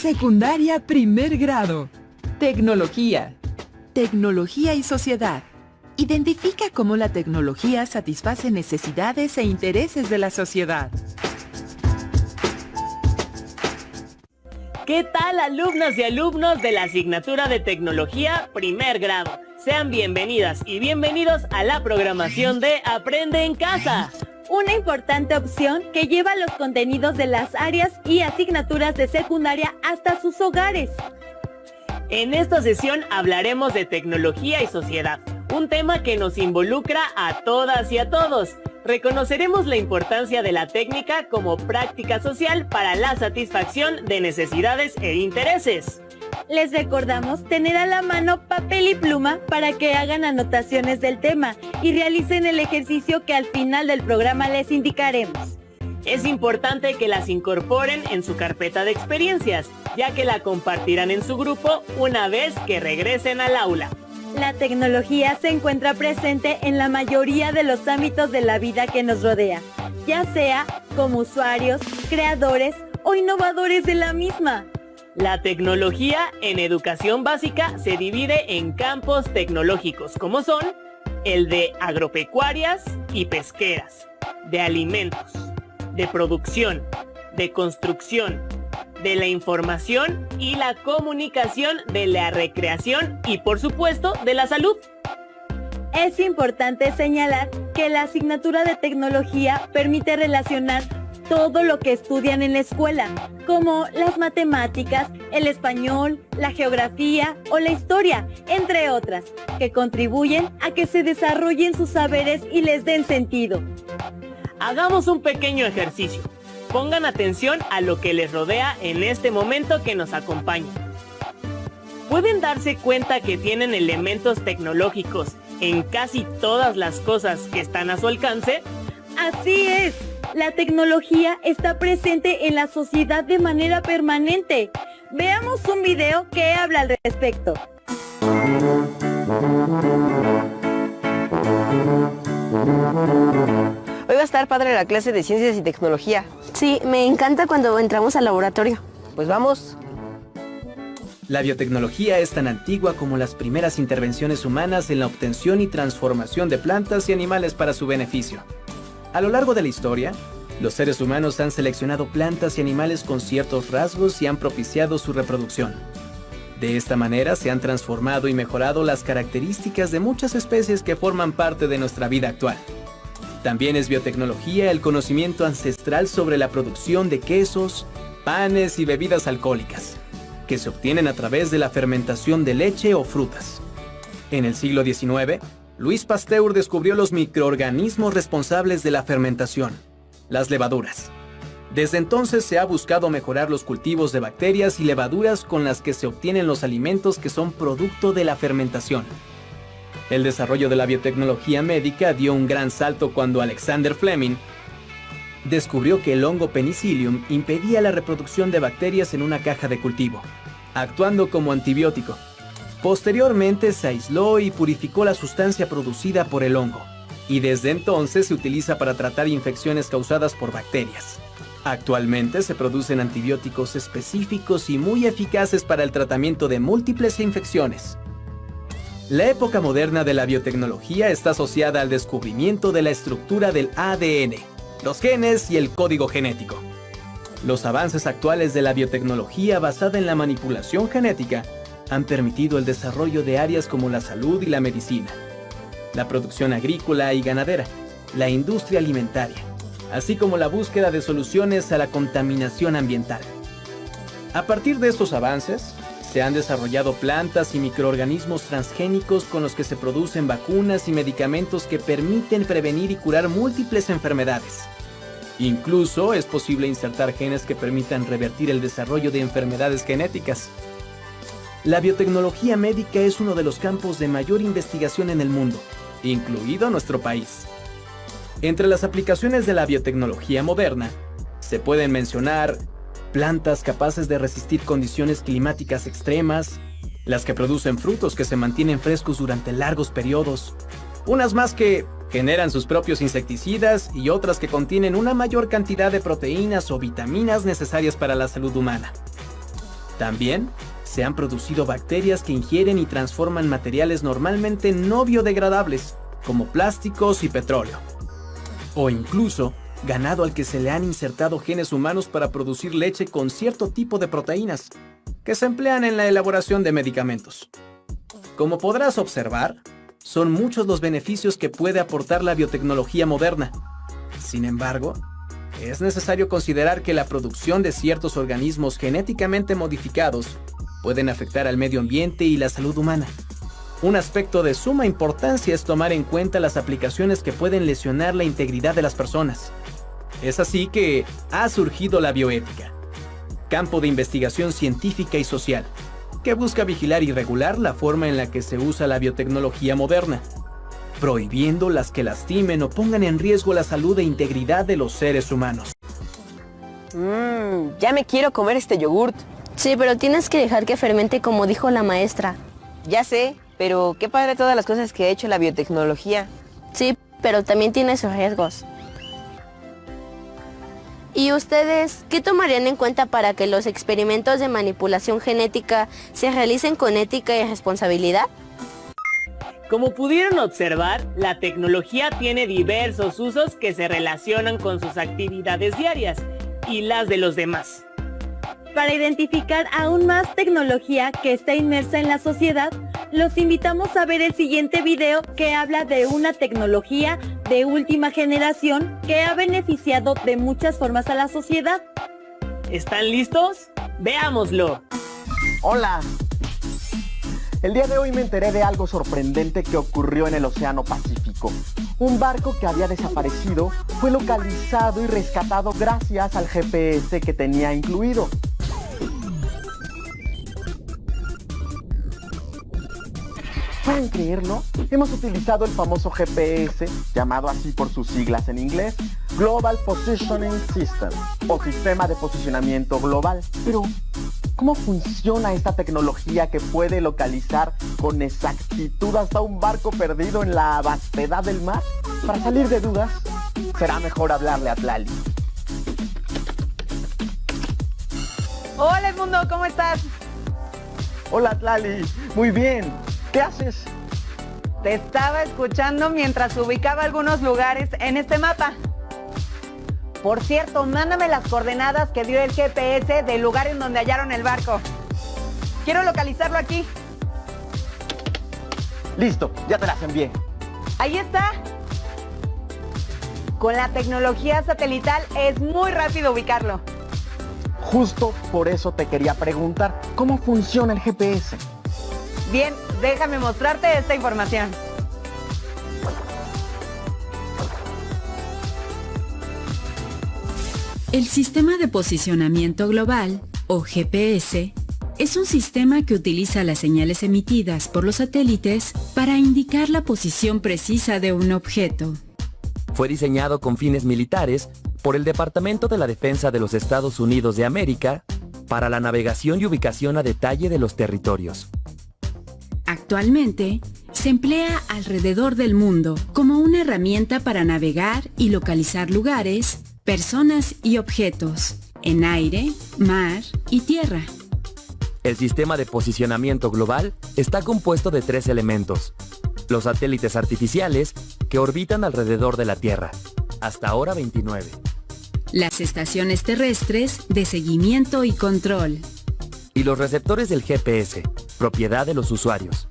Secundaria primer grado. Tecnología. Tecnología y sociedad. Identifica cómo la tecnología satisface necesidades e intereses de la sociedad. ¿Qué tal, alumnas y alumnos de la asignatura de Tecnología primer grado? Sean bienvenidas y bienvenidos a la programación de Aprende en Casa. Una importante opción que lleva los contenidos de las áreas y asignaturas de secundaria hasta sus hogares. En esta sesión hablaremos de tecnología y sociedad, un tema que nos involucra a todas y a todos. Reconoceremos la importancia de la técnica como práctica social para la satisfacción de necesidades e intereses. Les recordamos tener a la mano papel y pluma para que hagan anotaciones del tema y realicen el ejercicio que al final del programa les indicaremos. Es importante que las incorporen en su carpeta de experiencias, ya que la compartirán en su grupo una vez que regresen al aula. La tecnología se encuentra presente en la mayoría de los ámbitos de la vida que nos rodea, ya sea como usuarios, creadores o innovadores de la misma. La tecnología en educación básica se divide en campos tecnológicos, como son el de agropecuarias y pesqueras, de alimentos, de producción, de construcción, de la información y la comunicación, de la recreación y, por supuesto, de la salud. Es importante señalar que la asignatura de tecnología permite relacionar todo lo que estudian en la escuela, como las matemáticas, el español, la geografía o la historia, entre otras, que contribuyen a que se desarrollen sus saberes y les den sentido. Hagamos un pequeño ejercicio. Pongan atención a lo que les rodea en este momento que nos acompaña. ¿Pueden darse cuenta que tienen elementos tecnológicos en casi todas las cosas que están a su alcance? Así es. La tecnología está presente en la sociedad de manera permanente. Veamos un video que habla al respecto. Hoy va a estar padre la clase de ciencias y tecnología. Sí, me encanta cuando entramos al laboratorio. Pues vamos. La biotecnología es tan antigua como las primeras intervenciones humanas en la obtención y transformación de plantas y animales para su beneficio. A lo largo de la historia, los seres humanos han seleccionado plantas y animales con ciertos rasgos y han propiciado su reproducción. De esta manera se han transformado y mejorado las características de muchas especies que forman parte de nuestra vida actual. También es biotecnología el conocimiento ancestral sobre la producción de quesos, panes y bebidas alcohólicas, que se obtienen a través de la fermentación de leche o frutas. En el siglo XIX, Louis Pasteur descubrió los microorganismos responsables de la fermentación, las levaduras. Desde entonces se ha buscado mejorar los cultivos de bacterias y levaduras con las que se obtienen los alimentos que son producto de la fermentación. El desarrollo de la biotecnología médica dio un gran salto cuando Alexander Fleming descubrió que el hongo Penicillium impedía la reproducción de bacterias en una caja de cultivo, actuando como antibiótico. Posteriormente se aisló y purificó la sustancia producida por el hongo, y desde entonces se utiliza para tratar infecciones causadas por bacterias. Actualmente se producen antibióticos específicos y muy eficaces para el tratamiento de múltiples infecciones. La época moderna de la biotecnología está asociada al descubrimiento de la estructura del ADN, los genes y el código genético. Los avances actuales de la biotecnología basada en la manipulación genética han permitido el desarrollo de áreas como la salud y la medicina, la producción agrícola y ganadera, la industria alimentaria, así como la búsqueda de soluciones a la contaminación ambiental. A partir de estos avances, se han desarrollado plantas y microorganismos transgénicos con los que se producen vacunas y medicamentos que permiten prevenir y curar múltiples enfermedades. Incluso es posible insertar genes que permitan revertir el desarrollo de enfermedades genéticas. La biotecnología médica es uno de los campos de mayor investigación en el mundo, incluido nuestro país. Entre las aplicaciones de la biotecnología moderna, se pueden mencionar plantas capaces de resistir condiciones climáticas extremas, las que producen frutos que se mantienen frescos durante largos periodos, unas más que generan sus propios insecticidas y otras que contienen una mayor cantidad de proteínas o vitaminas necesarias para la salud humana. También se han producido bacterias que ingieren y transforman materiales normalmente no biodegradables, como plásticos y petróleo. O incluso ganado al que se le han insertado genes humanos para producir leche con cierto tipo de proteínas, que se emplean en la elaboración de medicamentos. Como podrás observar, son muchos los beneficios que puede aportar la biotecnología moderna. Sin embargo, es necesario considerar que la producción de ciertos organismos genéticamente modificados pueden afectar al medio ambiente y la salud humana. Un aspecto de suma importancia es tomar en cuenta las aplicaciones que pueden lesionar la integridad de las personas. Es así que ha surgido la bioética, campo de investigación científica y social, que busca vigilar y regular la forma en la que se usa la biotecnología moderna, prohibiendo las que lastimen o pongan en riesgo la salud e integridad de los seres humanos. Ya me quiero comer este yogurt. Sí, pero tienes que dejar que fermente como dijo la maestra. Ya sé, pero qué padre todas las cosas que ha hecho la biotecnología. Sí, pero también tiene sus riesgos. ¿Y ustedes qué tomarían en cuenta para que los experimentos de manipulación genética se realicen con ética y responsabilidad? Como pudieron observar, la tecnología tiene diversos usos que se relacionan con sus actividades diarias y las de los demás. Para identificar aún más tecnología que está inmersa en la sociedad, los invitamos a ver el siguiente video que habla de una tecnología de última generación que ha beneficiado de muchas formas a la sociedad. ¿Están listos? ¡Veámoslo! Hola. El día de hoy me enteré de algo sorprendente que ocurrió en el Océano Pacífico. Un barco que había desaparecido fue localizado y rescatado gracias al GPS que tenía incluido. ¿Pueden creerlo? Hemos utilizado el famoso GPS, llamado así por sus siglas en inglés, Global Positioning System, o Sistema de Posicionamiento Global. Pero, ¿cómo funciona esta tecnología que puede localizar con exactitud hasta un barco perdido en la vastedad del mar? Para salir de dudas, será mejor hablarle a Tlali. Hola Edmundo, ¿cómo estás? Hola Tlali, muy bien. ¿Qué haces? Te estaba escuchando mientras ubicaba algunos lugares en este mapa. Por cierto, mándame las coordenadas que dio el GPS del lugar en donde hallaron el barco. Quiero localizarlo aquí. Listo, ya te las envié. Ahí está. Con la tecnología satelital es muy rápido ubicarlo. Justo por eso te quería preguntar, ¿cómo funciona el GPS? Bien, déjame mostrarte esta información. El Sistema de Posicionamiento Global, o GPS, es un sistema que utiliza las señales emitidas por los satélites para indicar la posición precisa de un objeto. Fue diseñado con fines militares por el Departamento de la Defensa de los Estados Unidos de América para la navegación y ubicación a detalle de los territorios. Actualmente, se emplea alrededor del mundo como una herramienta para navegar y localizar lugares, personas y objetos, en aire, mar y tierra. El sistema de posicionamiento global está compuesto de 3 elementos: los satélites artificiales que orbitan alrededor de la Tierra, hasta ahora 29. Las estaciones terrestres de seguimiento y control. Y los receptores del GPS, propiedad de los usuarios.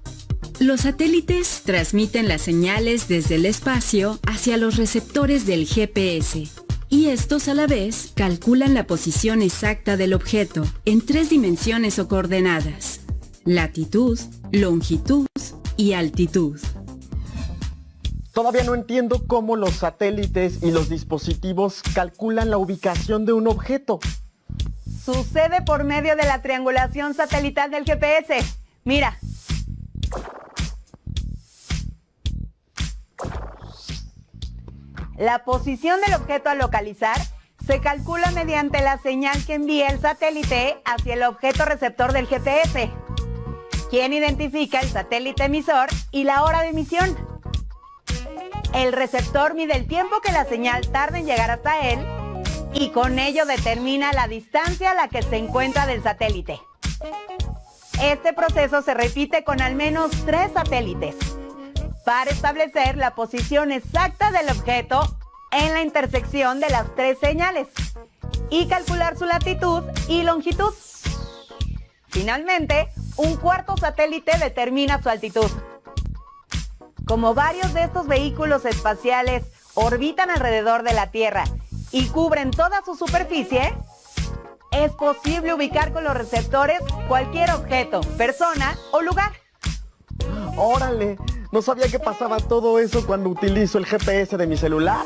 Los satélites transmiten las señales desde el espacio hacia los receptores del GPS. Y estos a la vez calculan la posición exacta del objeto en 3 dimensiones o coordenadas: latitud, longitud y altitud. Todavía no entiendo cómo los satélites y los dispositivos calculan la ubicación de un objeto. Sucede por medio de la triangulación satelital del GPS. Mira. La posición del objeto a localizar se calcula mediante la señal que envía el satélite hacia el objeto receptor del GPS, quien identifica el satélite emisor y la hora de emisión. El receptor mide el tiempo que la señal tarda en llegar hasta él y con ello determina la distancia a la que se encuentra del satélite. Este proceso se repite con al menos 3 satélites para establecer la posición exacta del objeto en la intersección de las 3 señales y calcular su latitud y longitud. Finalmente, un cuarto satélite determina su altitud. Como varios de estos vehículos espaciales orbitan alrededor de la Tierra y cubren toda su superficie, es posible ubicar con los receptores cualquier objeto, persona o lugar. ¡Órale! No sabía que pasaba todo eso cuando utilizo el GPS de mi celular.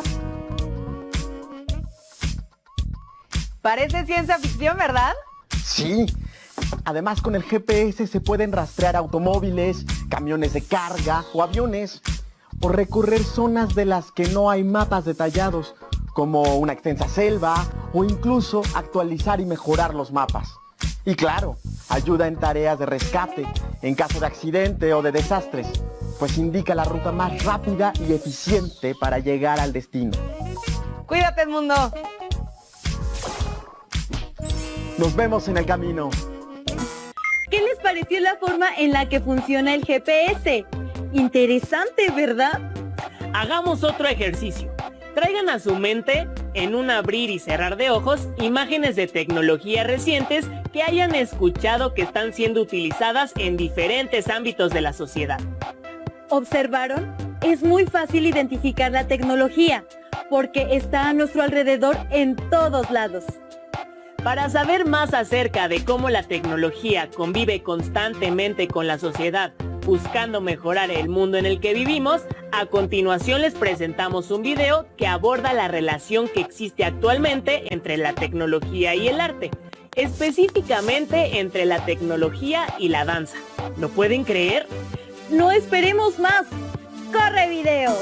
Parece ciencia ficción, ¿verdad? Sí. Además, con el GPS se pueden rastrear automóviles, camiones de carga o aviones, o recorrer zonas de las que no hay mapas detallados, como una extensa selva, o incluso actualizar y mejorar los mapas. Y claro, ayuda en tareas de rescate, en caso de accidente o de desastres, pues indica la ruta más rápida y eficiente para llegar al destino. ¡Cuídate, mundo! Nos vemos en el camino. ¿Qué les pareció la forma en la que funciona el GPS? Interesante, ¿verdad? Hagamos otro ejercicio. Traigan a su mente, en un abrir y cerrar de ojos, imágenes de tecnología recientes que hayan escuchado que están siendo utilizadas en diferentes ámbitos de la sociedad. ¿Observaron? Es muy fácil identificar la tecnología, porque está a nuestro alrededor en todos lados. Para saber más acerca de cómo la tecnología convive constantemente con la sociedad, buscando mejorar el mundo en el que vivimos, a continuación les presentamos un video que aborda la relación que existe actualmente entre la tecnología y el arte, específicamente entre la tecnología y la danza. ¿Lo pueden creer? ¡No esperemos más! ¡Corre video!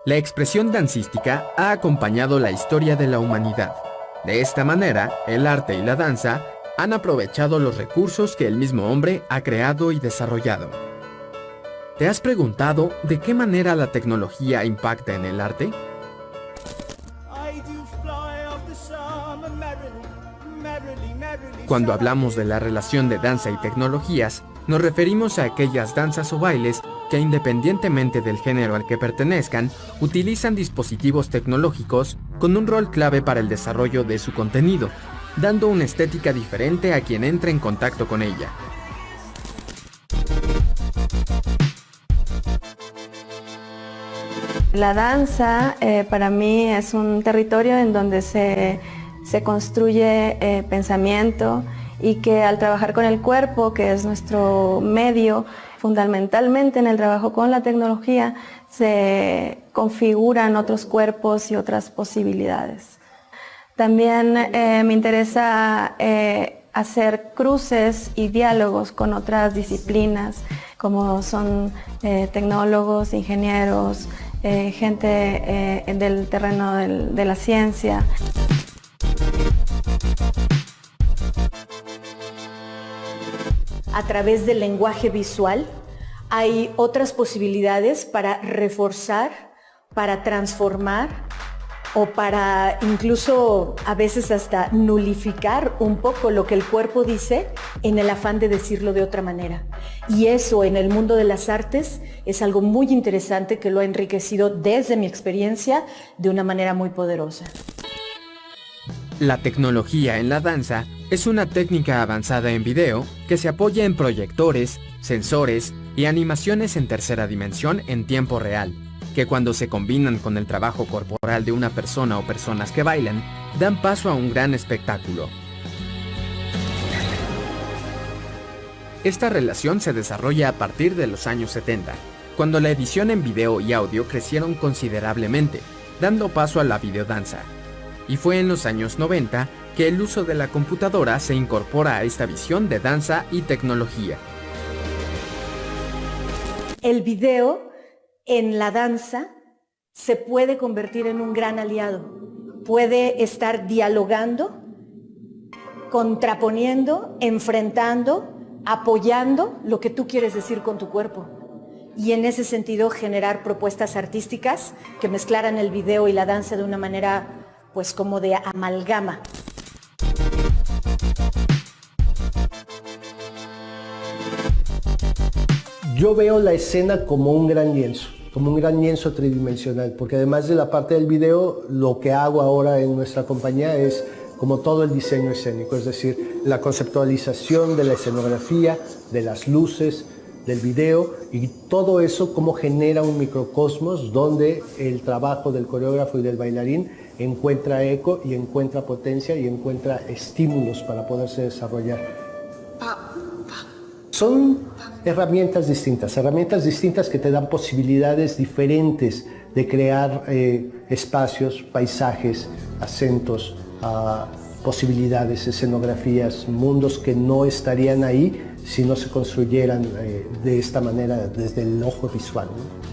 La expresión dancística ha acompañado la historia de la humanidad. De esta manera, el arte y la danza han aprovechado los recursos que el mismo hombre ha creado y desarrollado. ¿Te has preguntado de qué manera la tecnología impacta en el arte? Cuando hablamos de la relación de danza y tecnologías, nos referimos a aquellas danzas o bailes que, independientemente del género al que pertenezcan, utilizan dispositivos tecnológicos con un rol clave para el desarrollo de su contenido, dando una estética diferente a quien entre en contacto con ella. La danza para mí es un territorio en donde se construye pensamiento, y que al trabajar con el cuerpo, que es nuestro medio, fundamentalmente en el trabajo con la tecnología, se configuran otros cuerpos y otras posibilidades. También me interesa hacer cruces y diálogos con otras disciplinas, como son tecnólogos, ingenieros, gente del terreno de la ciencia. A través del lenguaje visual hay otras posibilidades para reforzar, para transformar o para incluso a veces hasta nulificar un poco lo que el cuerpo dice en el afán de decirlo de otra manera. Y eso en el mundo de las artes es algo muy interesante que lo ha enriquecido desde mi experiencia de una manera muy poderosa. La tecnología en la danza es una técnica avanzada en video que se apoya en proyectores, sensores y animaciones en tercera dimensión en tiempo real, que cuando se combinan con el trabajo corporal de una persona o personas que bailan, dan paso a un gran espectáculo. Esta relación se desarrolla a partir de los años 70, cuando la edición en video y audio crecieron considerablemente, dando paso a la videodanza. Y fue en los años 90 que el uso de la computadora se incorpora a esta visión de danza y tecnología. El video en la danza se puede convertir en un gran aliado. Puede estar dialogando, contraponiendo, enfrentando, apoyando lo que tú quieres decir con tu cuerpo. Y en ese sentido generar propuestas artísticas que mezclaran el video y la danza de una manera pues como de amalgama. Yo veo la escena como un gran lienzo tridimensional, porque además de la parte del video, lo que hago ahora en nuestra compañía es como todo el diseño escénico, es decir, la conceptualización de la escenografía, de las luces, del video, y todo eso como genera un microcosmos donde el trabajo del coreógrafo y del bailarín encuentra eco y encuentra potencia y encuentra estímulos para poderse desarrollar. Son herramientas distintas que te dan posibilidades diferentes de crear espacios, paisajes, acentos, posibilidades, escenografías, mundos que no estarían ahí si no se construyeran de esta manera desde el ojo visual, ¿no?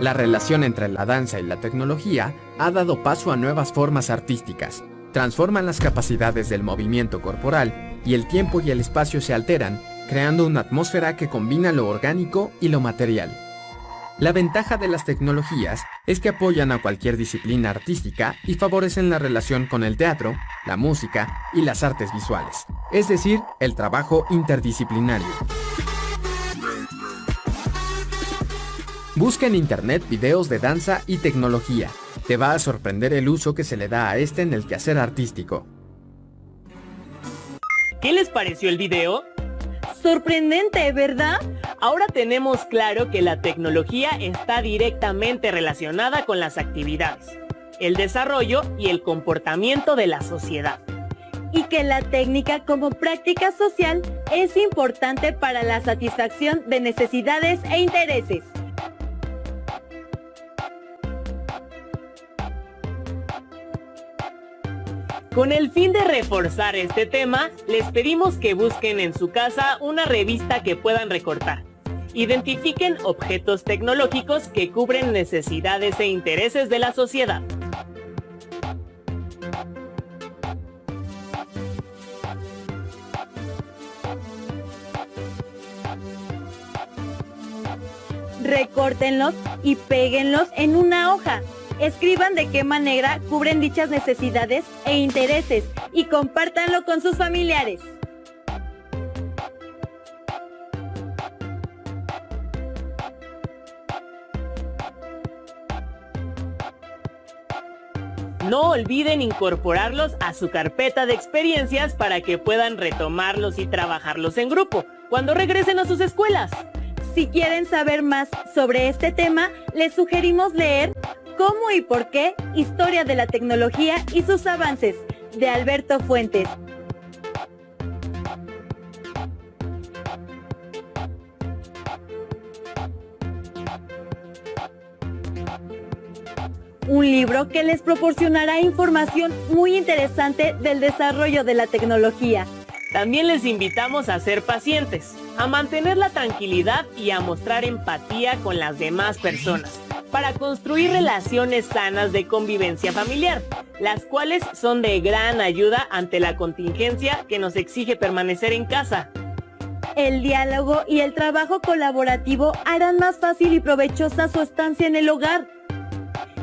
La relación entre la danza y la tecnología ha dado paso a nuevas formas artísticas. Transforman las capacidades del movimiento corporal y el tiempo y el espacio se alteran, creando una atmósfera que combina lo orgánico y lo material. La ventaja de las tecnologías es que apoyan a cualquier disciplina artística y favorecen la relación con el teatro, la música y las artes visuales, es decir, el trabajo interdisciplinario. Busca en internet videos de danza y tecnología. Te va a sorprender el uso que se le da a este en el quehacer artístico. ¿Qué les pareció el video? Sorprendente, ¿verdad? Ahora tenemos claro que la tecnología está directamente relacionada con las actividades, el desarrollo y el comportamiento de la sociedad. Y que la técnica como práctica social es importante para la satisfacción de necesidades e intereses. Con el fin de reforzar este tema, les pedimos que busquen en su casa una revista que puedan recortar. Identifiquen objetos tecnológicos que cubren necesidades e intereses de la sociedad. Recórtenlos y péguenlos en una hoja. Escriban de qué manera cubren dichas necesidades e intereses y compártanlo con sus familiares. No olviden incorporarlos a su carpeta de experiencias para que puedan retomarlos y trabajarlos en grupo cuando regresen a sus escuelas. Si quieren saber más sobre este tema, les sugerimos leer ¿Cómo y por qué? Historia de la tecnología y sus avances, de Alberto Fuentes. Un libro que les proporcionará información muy interesante del desarrollo de la tecnología. También les invitamos a ser pacientes, a mantener la tranquilidad y a mostrar empatía con las demás personas, para construir relaciones sanas de convivencia familiar, las cuales son de gran ayuda ante la contingencia que nos exige permanecer en casa. El diálogo y el trabajo colaborativo harán más fácil y provechosa su estancia en el hogar.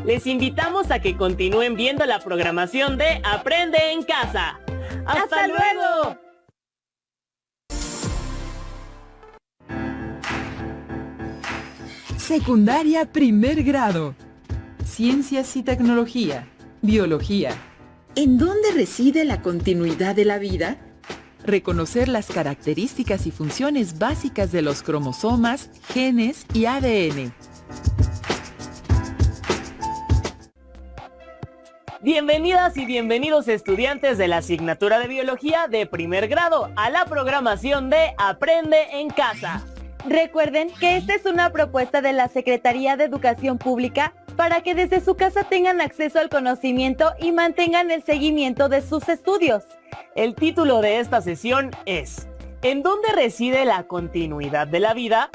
Les invitamos a que continúen viendo la programación de Aprende en Casa. ¡Hasta luego! Secundaria primer grado. Ciencias y tecnología. Biología. ¿En dónde reside la continuidad de la vida? Reconocer las características y funciones básicas de los cromosomas, genes y ADN. Bienvenidas y bienvenidos estudiantes de la asignatura de Biología de primer grado a la programación de Aprende en Casa. Recuerden que esta es una propuesta de la Secretaría de Educación Pública para que desde su casa tengan acceso al conocimiento y mantengan el seguimiento de sus estudios. El título de esta sesión es ¿En dónde reside la continuidad de la vida?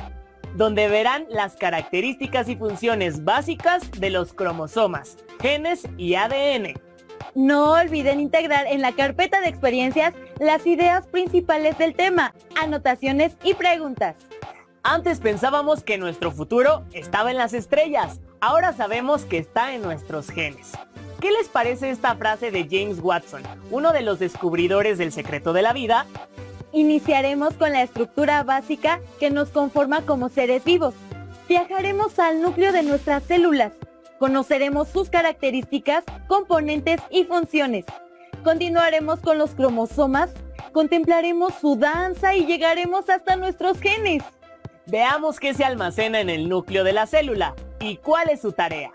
Donde verán las características y funciones básicas de los cromosomas, genes y ADN. No olviden integrar en la carpeta de experiencias las ideas principales del tema, anotaciones y preguntas. Antes pensábamos que nuestro futuro estaba en las estrellas, ahora sabemos que está en nuestros genes. ¿Qué les parece esta frase de James Watson, uno de los descubridores del secreto de la vida? Iniciaremos con la estructura básica que nos conforma como seres vivos. Viajaremos al núcleo de nuestras células. Conoceremos sus características, componentes y funciones. Continuaremos con los cromosomas, contemplaremos su danza y llegaremos hasta nuestros genes. Veamos qué se almacena en el núcleo de la célula y cuál es su tarea.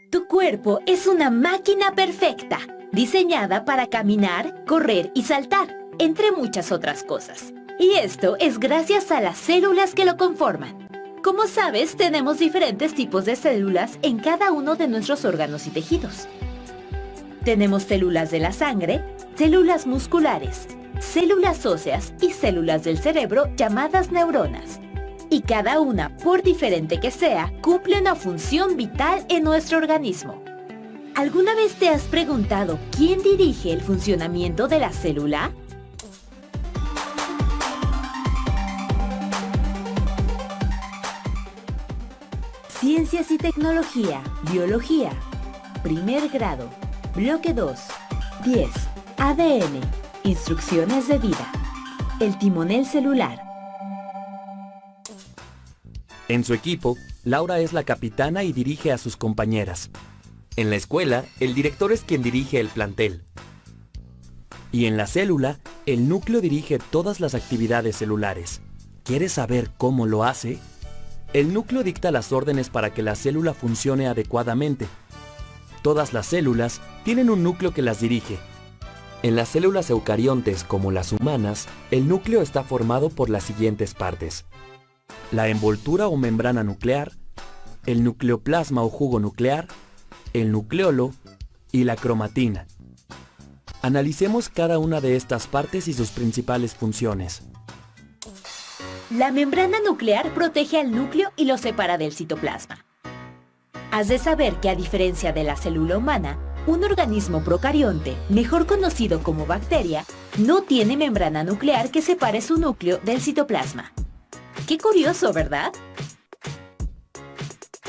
Tu cuerpo es una máquina perfecta, diseñada para caminar, correr y saltar, entre muchas otras cosas. Y esto es gracias a las células que lo conforman. Como sabes, tenemos diferentes tipos de células en cada uno de nuestros órganos y tejidos. Tenemos células de la sangre, células musculares, células óseas y células del cerebro llamadas neuronas. Y cada una, por diferente que sea, cumple una función vital en nuestro organismo. ¿Alguna vez te has preguntado quién dirige el funcionamiento de la célula? Ciencias y tecnología, biología. Primer grado, bloque 2, 10, ADN, instrucciones de vida. El timonel celular. En su equipo, Laura es la capitana y dirige a sus compañeras. En la escuela, el director es quien dirige el plantel. Y en la célula, el núcleo dirige todas las actividades celulares. ¿Quieres saber cómo lo hace? El núcleo dicta las órdenes para que la célula funcione adecuadamente. Todas las células tienen un núcleo que las dirige. En las células eucariontes, como las humanas, el núcleo está formado por las siguientes partes: la envoltura o membrana nuclear, el nucleoplasma o jugo nuclear, el nucleolo y la cromatina. Analicemos cada una de estas partes y sus principales funciones. La membrana nuclear protege al núcleo y lo separa del citoplasma. Has de saber que a diferencia de la célula humana, un organismo procarionte, mejor conocido como bacteria, no tiene membrana nuclear que separe su núcleo del citoplasma. ¡Qué curioso!, ¿verdad?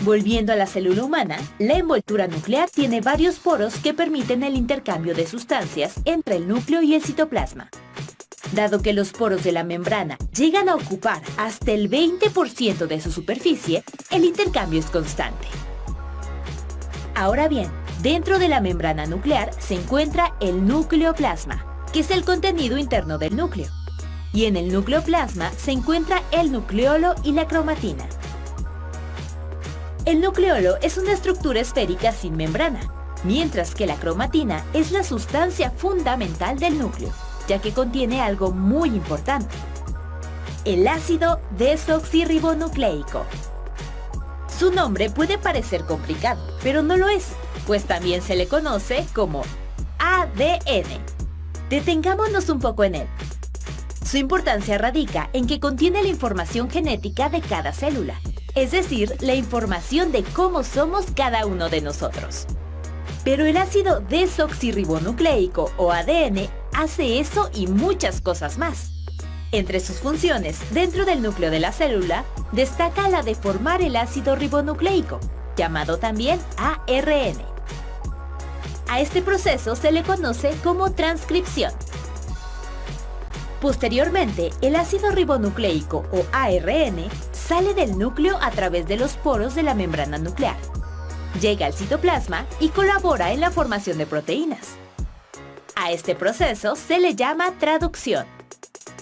Volviendo a la célula humana, la envoltura nuclear tiene varios poros que permiten el intercambio de sustancias entre el núcleo y el citoplasma. Dado que los poros de la membrana llegan a ocupar hasta el 20% de su superficie, el intercambio es constante. Ahora bien, dentro de la membrana nuclear se encuentra el nucleoplasma, que es el contenido interno del núcleo. Y en el nucleoplasma se encuentra el nucleolo y la cromatina. El nucleolo es una estructura esférica sin membrana, mientras que la cromatina es la sustancia fundamental del núcleo, ya que contiene algo muy importante: el ácido desoxirribonucleico. Su nombre puede parecer complicado, pero no lo es, pues también se le conoce como ADN. Detengámonos un poco en él. Su importancia radica en que contiene la información genética de cada célula, es decir, la información de cómo somos cada uno de nosotros. Pero el ácido desoxirribonucleico o ADN hace eso y muchas cosas más. Entre sus funciones dentro del núcleo de la célula destaca la de formar el ácido ribonucleico, llamado también ARN. A este proceso se le conoce como transcripción. Posteriormente, el ácido ribonucleico o ARN sale del núcleo a través de los poros de la membrana nuclear. Llega al citoplasma y colabora en la formación de proteínas. A este proceso se le llama traducción.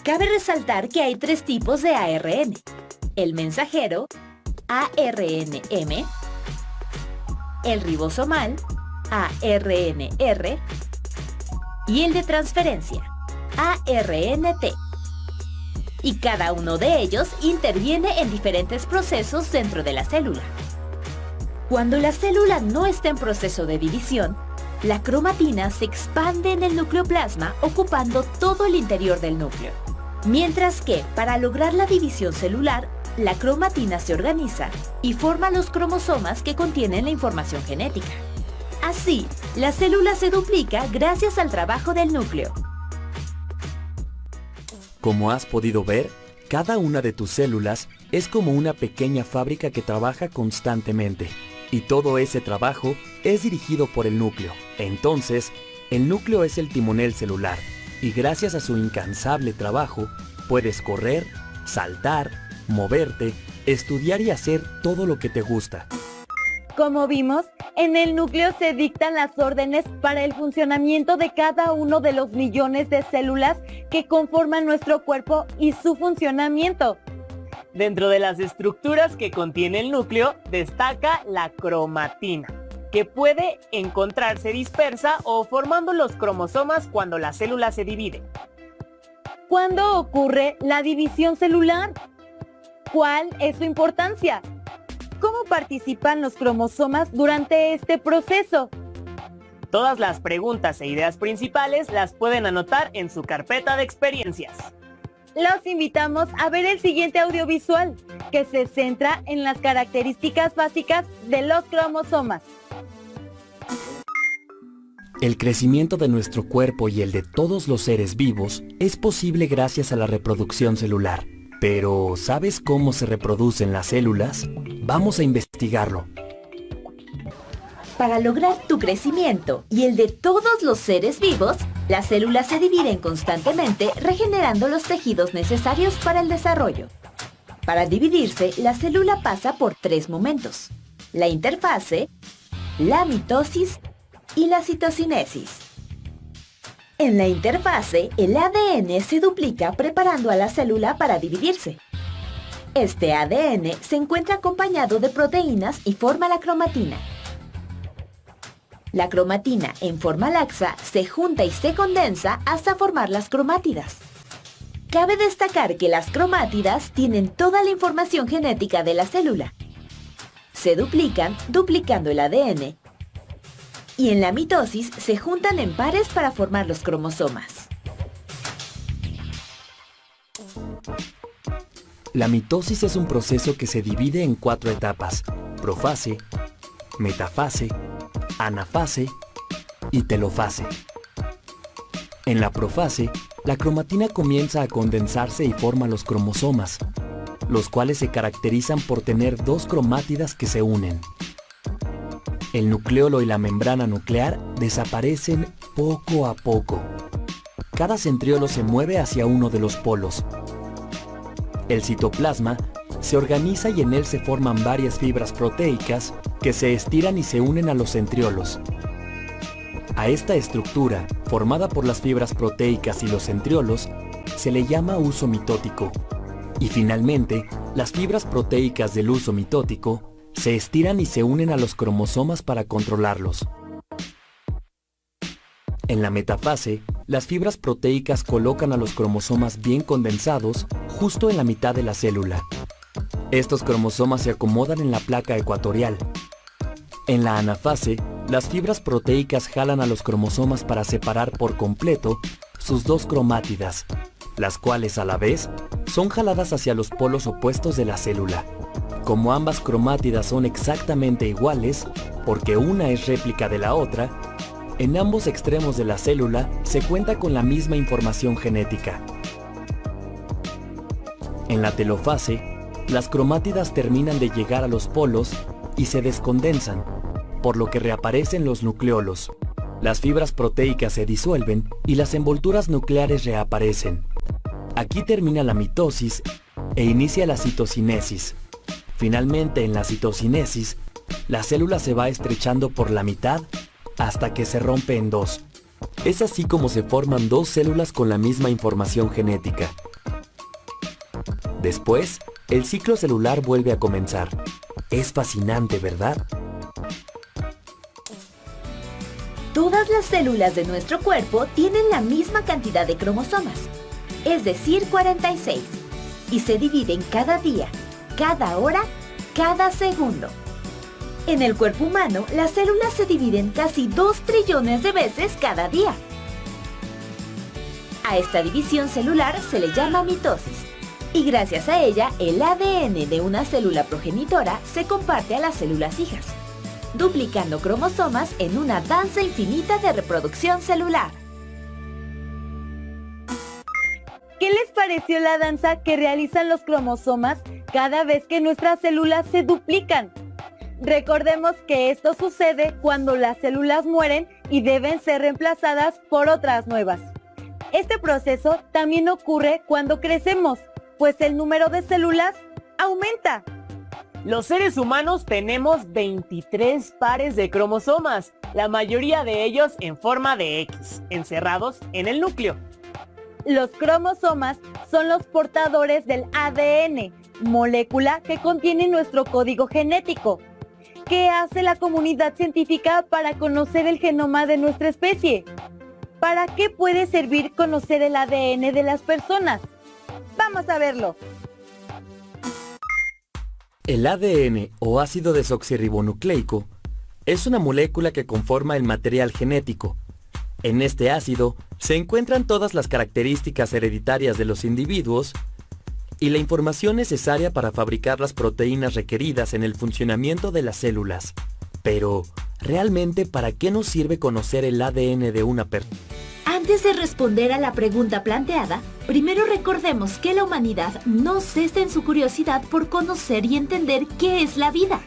Cabe resaltar que hay 3 tipos de ARN: el mensajero, ARNM, el ribosomal, ARNR, y el de transferencia, ARNT. Y cada uno de ellos interviene en diferentes procesos dentro de la célula. Cuando la célula no está en proceso de división, la cromatina se expande en el nucleoplasma ocupando todo el interior del núcleo. Mientras que, para lograr la división celular, la cromatina se organiza y forma los cromosomas que contienen la información genética. Así, la célula se duplica gracias al trabajo del núcleo. Como has podido ver, cada una de tus células es como una pequeña fábrica que trabaja constantemente. Y todo ese trabajo es dirigido por el núcleo. Entonces, el núcleo es el timonel celular, Y gracias a su incansable trabajo, puedes correr, saltar, moverte, estudiar y hacer todo lo que te gusta. Como vimos, en el núcleo se dictan las órdenes para el funcionamiento de cada uno de los millones de células que conforman nuestro cuerpo y su funcionamiento. Dentro de las estructuras que contiene el núcleo, destaca la cromatina, que puede encontrarse dispersa o formando los cromosomas cuando la célula se divide. ¿Cuándo ocurre la división celular? ¿Cuál es su importancia? ¿Cómo participan los cromosomas durante este proceso? Todas las preguntas e ideas principales las pueden anotar en su carpeta de experiencias. Los invitamos a ver el siguiente audiovisual, que se centra en las características básicas de los cromosomas. El crecimiento de nuestro cuerpo y el de todos los seres vivos es posible gracias a la reproducción celular. Pero, ¿sabes cómo se reproducen las células? Vamos a investigarlo. Para lograr tu crecimiento y el de todos los seres vivos, las células se dividen constantemente regenerando los tejidos necesarios para el desarrollo. Para dividirse, la célula pasa por 3 momentos: la interfase, la mitosis y la citocinesis. En la interfase, el ADN se duplica preparando a la célula para dividirse. Este ADN se encuentra acompañado de proteínas y forma la cromatina. La cromatina en forma laxa se junta y se condensa hasta formar las cromátidas. Cabe destacar que las cromátidas tienen toda la información genética de la célula. Se duplican, duplicando el ADN. Y en la mitosis se juntan en pares para formar los cromosomas. La mitosis es un proceso que se divide en 4 etapas: profase, metafase, anafase y telofase. En la profase, la cromatina comienza a condensarse y forma los cromosomas, los cuales se caracterizan por tener 2 cromátidas que se unen. El nucleolo y la membrana nuclear desaparecen poco a poco. Cada centriolo se mueve hacia uno de los polos. El citoplasma se organiza y en él se forman varias fibras proteicas que se estiran y se unen a los centriolos. A esta estructura, formada por las fibras proteicas y los centriolos, se le llama uso mitótico. Y finalmente, las fibras proteicas del uso mitótico se estiran y se unen a los cromosomas para controlarlos. En la metafase, las fibras proteicas colocan a los cromosomas bien condensados justo en la mitad de la célula. Estos cromosomas se acomodan en la placa ecuatorial. En la anafase, las fibras proteicas jalan a los cromosomas para separar por completo sus 2 cromátidas, las cuales a la vez son jaladas hacia los polos opuestos de la célula. Como ambas cromátidas son exactamente iguales, porque una es réplica de la otra, en ambos extremos de la célula se cuenta con la misma información genética. En la telofase, las cromátidas terminan de llegar a los polos y se descondensan, por lo que reaparecen los nucleolos. Las fibras proteicas se disuelven y las envolturas nucleares reaparecen. Aquí termina la mitosis e inicia la citocinesis. Finalmente, en la citocinesis, la célula se va estrechando por la mitad hasta que se rompe en 2. Es así como se forman 2 células con la misma información genética. Después, el ciclo celular vuelve a comenzar. Es fascinante, ¿verdad? Todas las células de nuestro cuerpo tienen la misma cantidad de cromosomas, es decir, 46, y se dividen cada día, cada hora, cada segundo. En el cuerpo humano, las células se dividen casi 2 trillones de veces cada día. A esta división celular se le llama mitosis, y gracias a ella, el ADN de una célula progenitora se comparte a las células hijas, duplicando cromosomas en una danza infinita de reproducción celular. ¿Qué les pareció la danza que realizan los cromosomas cada vez que nuestras células se duplican? Recordemos que esto sucede cuando las células mueren y deben ser reemplazadas por otras nuevas. Este proceso también ocurre cuando crecemos, pues el número de células aumenta. Los seres humanos tenemos 23 pares de cromosomas, la mayoría de ellos en forma de X, encerrados en el núcleo. Los cromosomas son los portadores del ADN, molécula que contiene nuestro código genético. ¿Qué hace la comunidad científica para conocer el genoma de nuestra especie? ¿Para qué puede servir conocer el ADN de las personas? Vamos a verlo. El ADN o ácido desoxirribonucleico es una molécula que conforma el material genético. En este ácido se encuentran todas las características hereditarias de los individuos y la información necesaria para fabricar las proteínas requeridas en el funcionamiento de las células. Pero, ¿realmente para qué nos sirve conocer el ADN de una persona? Antes de responder a la pregunta planteada, primero recordemos que la humanidad no cesa en su curiosidad por conocer y entender qué es la vida.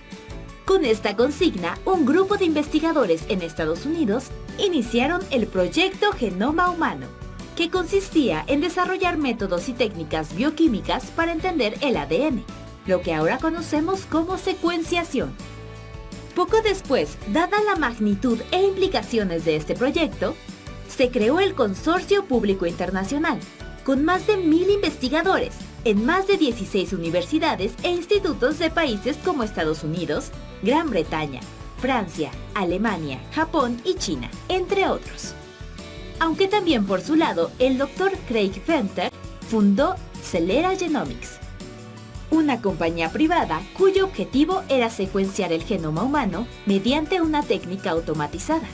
Con esta consigna, un grupo de investigadores en Estados Unidos iniciaron el Proyecto Genoma Humano, que consistía en desarrollar métodos y técnicas bioquímicas para entender el ADN, lo que ahora conocemos como secuenciación. Poco después, dada la magnitud e implicaciones de este proyecto, se creó el Consorcio Público Internacional, con más de 1000 investigadores en más de 16 universidades e institutos de países como Estados Unidos, Gran Bretaña, Francia, Alemania, Japón y China, entre otros. Aunque también por su lado, el Dr. Craig Venter fundó Celera Genomics, una compañía privada cuyo objetivo era secuenciar el genoma humano mediante una técnica automatizada.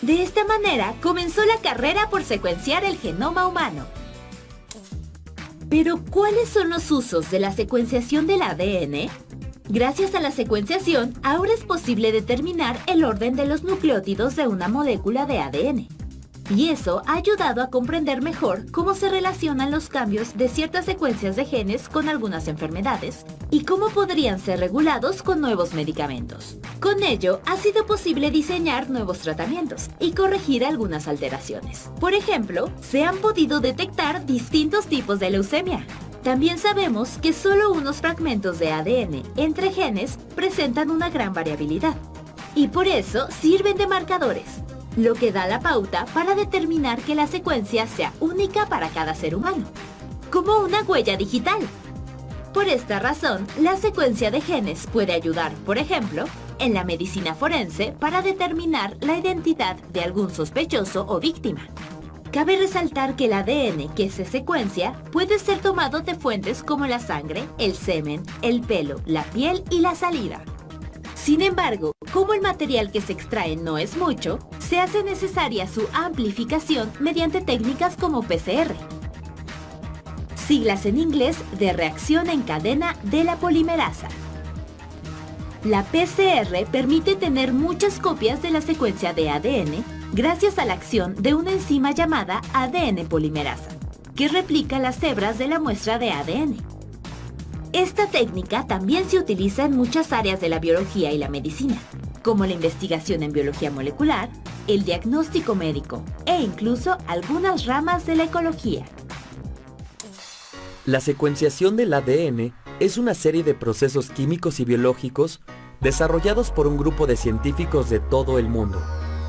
De esta manera comenzó la carrera por secuenciar el genoma humano. Pero, ¿cuáles son los usos de la secuenciación del ADN? Gracias a la secuenciación, ahora es posible determinar el orden de los nucleótidos de una molécula de ADN. Y eso ha ayudado a comprender mejor cómo se relacionan los cambios de ciertas secuencias de genes con algunas enfermedades y cómo podrían ser regulados con nuevos medicamentos. Con ello, ha sido posible diseñar nuevos tratamientos y corregir algunas alteraciones. Por ejemplo, se han podido detectar distintos tipos de leucemia. También sabemos que solo unos fragmentos de ADN entre genes presentan una gran variabilidad y por eso sirven de marcadores, lo que da la pauta para determinar que la secuencia sea única para cada ser humano, como una huella digital. Por esta razón, la secuencia de genes puede ayudar, por ejemplo, en la medicina forense para determinar la identidad de algún sospechoso o víctima. Cabe resaltar que el ADN que se secuencia puede ser tomado de fuentes como la sangre, el semen, el pelo, la piel y la saliva. Sin embargo, como el material que se extrae no es mucho, se hace necesaria su amplificación mediante técnicas como PCR. Siglas en inglés de reacción en cadena de la polimerasa. La PCR permite tener muchas copias de la secuencia de ADN gracias a la acción de una enzima llamada ADN polimerasa, que replica las hebras de la muestra de ADN. Esta técnica también se utiliza en muchas áreas de la biología y la medicina, como la investigación en biología molecular, el diagnóstico médico e incluso algunas ramas de la ecología. La secuenciación del ADN es una serie de procesos químicos y biológicos desarrollados por un grupo de científicos de todo el mundo.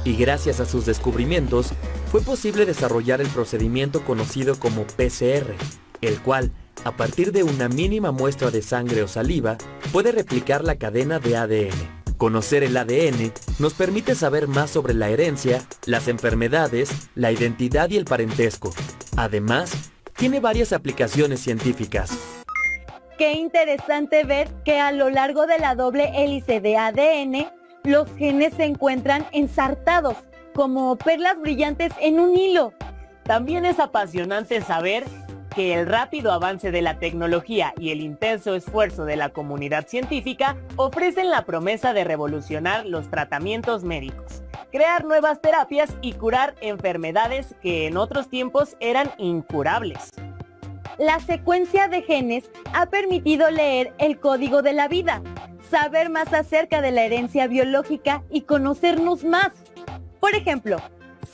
Y gracias a sus descubrimientos, fue posible desarrollar el procedimiento conocido como PCR, el cual, a partir de una mínima muestra de sangre o saliva, puede replicar la cadena de ADN. Conocer el ADN nos permite saber más sobre la herencia, las enfermedades, la identidad y el parentesco. Además, tiene varias aplicaciones científicas. Qué interesante ver que a lo largo de la doble hélice de ADN, los genes se encuentran ensartados, como perlas brillantes en un hilo. También es apasionante saber que el rápido avance de la tecnología y el intenso esfuerzo de la comunidad científica ofrecen la promesa de revolucionar los tratamientos médicos, crear nuevas terapias y curar enfermedades que en otros tiempos eran incurables. La secuencia de genes ha permitido leer el código de la vida, saber más acerca de la herencia biológica y conocernos más. Por ejemplo,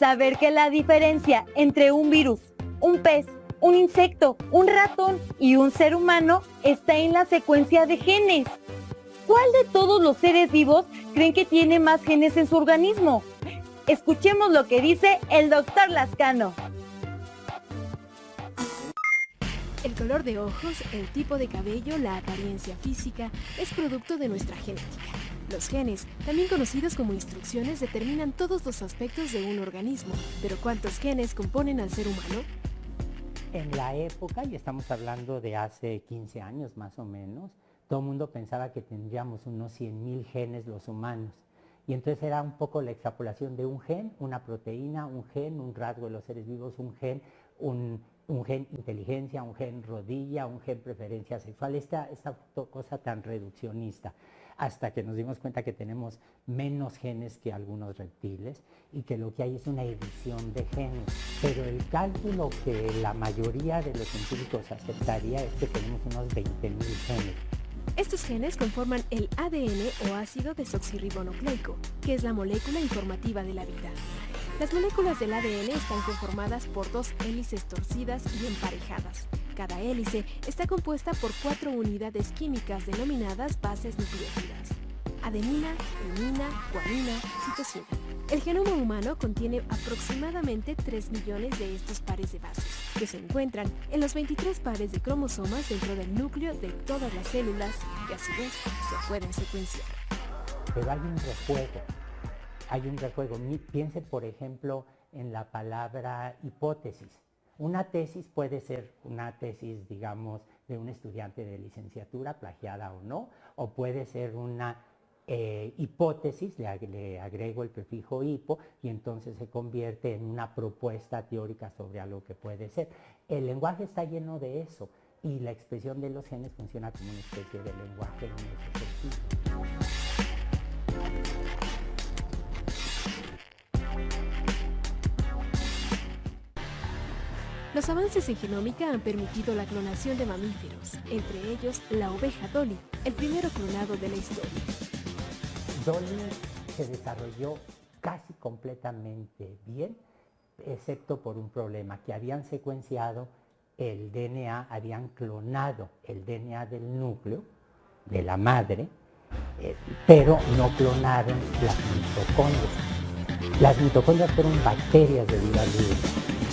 Saber que la diferencia entre un virus, un pez, un insecto, un ratón y un ser humano está en la secuencia de genes. ¿Cuál de todos los seres vivos creen que tiene más genes en su organismo? Escuchemos lo que dice el doctor Lascano. El color de ojos, el tipo de cabello, la apariencia física es producto de nuestra genética. Los genes, también conocidos como instrucciones, determinan todos los aspectos de un organismo. Pero ¿cuántos genes componen al ser humano? En la época, y estamos hablando de hace 15 años más o menos, todo el mundo pensaba que tendríamos unos 100,000 genes los humanos. Y entonces era un poco la extrapolación de un gen, una proteína, un gen, un rasgo de los seres vivos, un gen, un gen inteligencia, un gen rodilla, un gen preferencia sexual, esta cosa tan reduccionista, hasta que nos dimos cuenta que tenemos menos genes que algunos reptiles y que lo que hay es una edición de genes. Pero el cálculo que la mayoría de los científicos aceptaría es que tenemos unos 20,000 genes. Estos genes conforman el ADN o ácido desoxirribonucleico, que es la molécula informativa de la vida. Las moléculas del ADN están conformadas por 2 hélices torcidas y emparejadas. Cada hélice está compuesta por 4 unidades químicas denominadas bases nucleótidas: adenina, timina, guanina, citosina. El genoma humano contiene aproximadamente 3 millones de estos pares de bases, que se encuentran en los 23 pares de cromosomas dentro del núcleo de todas las células, que a su vez se pueden secuenciar. Pero hay un rejuego. Piense, por ejemplo, en la palabra hipótesis. Una tesis puede ser una tesis, digamos, de un estudiante de licenciatura, plagiada o no, o puede ser una hipótesis, le agrego el prefijo hipo, y entonces se convierte en una propuesta teórica sobre algo que puede ser. El lenguaje está lleno de eso, y la expresión de los genes funciona como una especie de lenguaje en ese sentido. Los avances en genómica han permitido la clonación de mamíferos, entre ellos la oveja Dolly, el primero clonado de la historia. Dolly se desarrolló casi completamente bien, excepto por un problema, que habían secuenciado el DNA, habían clonado el DNA del núcleo, de la madre, pero no clonaron las mitocondrias. Las mitocondrias fueron bacterias de vida libre.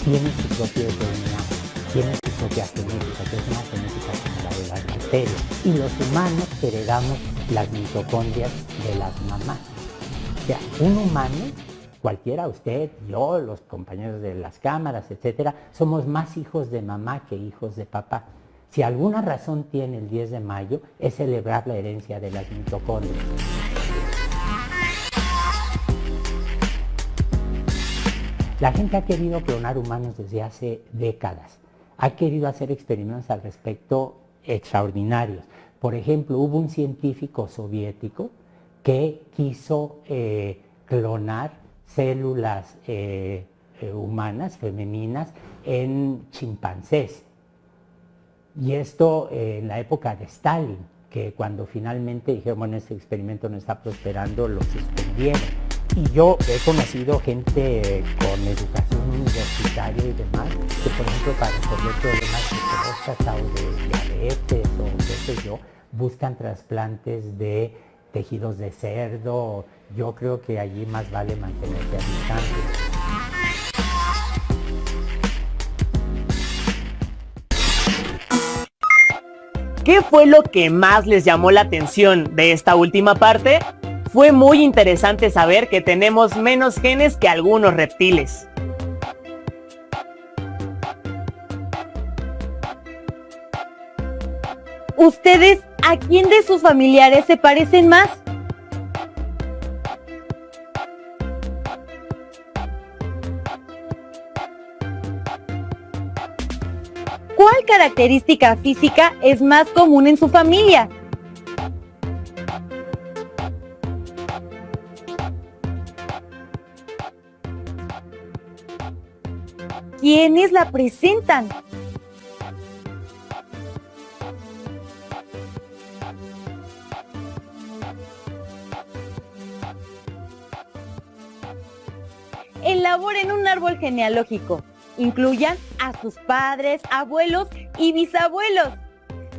Tienen su propio DNA, tienen su propia genética, que es una genética como la de las bacterias. Y los humanos heredamos las mitocondrias de las mamás. O sea, un humano, cualquiera, usted, yo, los compañeros de las cámaras, etcétera, somos más hijos de mamá que hijos de papá. Si alguna razón tiene el 10 de mayo, es celebrar la herencia de las mitocondrias. La gente ha querido clonar humanos desde hace décadas. Ha querido hacer experimentos al respecto extraordinarios. Por ejemplo, hubo un científico soviético que quiso clonar células humanas, femeninas, en chimpancés. Y esto en la época de Stalin, que cuando finalmente dijeron, bueno, este experimento no está prosperando, lo suspendieron. Y yo he conocido gente con educación universitaria y demás, que por ejemplo para resolver problemas de próstata o de diabetes o qué sé yo, buscan trasplantes de tejidos de cerdo. Yo creo que allí más vale mantenerse a distancia. ¿Qué fue lo que más les llamó la atención de esta última parte? Fue muy interesante saber que tenemos menos genes que algunos reptiles. ¿Ustedes a quién de sus familiares se parecen más? ¿Cuál característica física es más común en su familia? ¿Quiénes la presentan? elaboren un árbol genealógico. Incluyan a sus padres, abuelos y bisabuelos.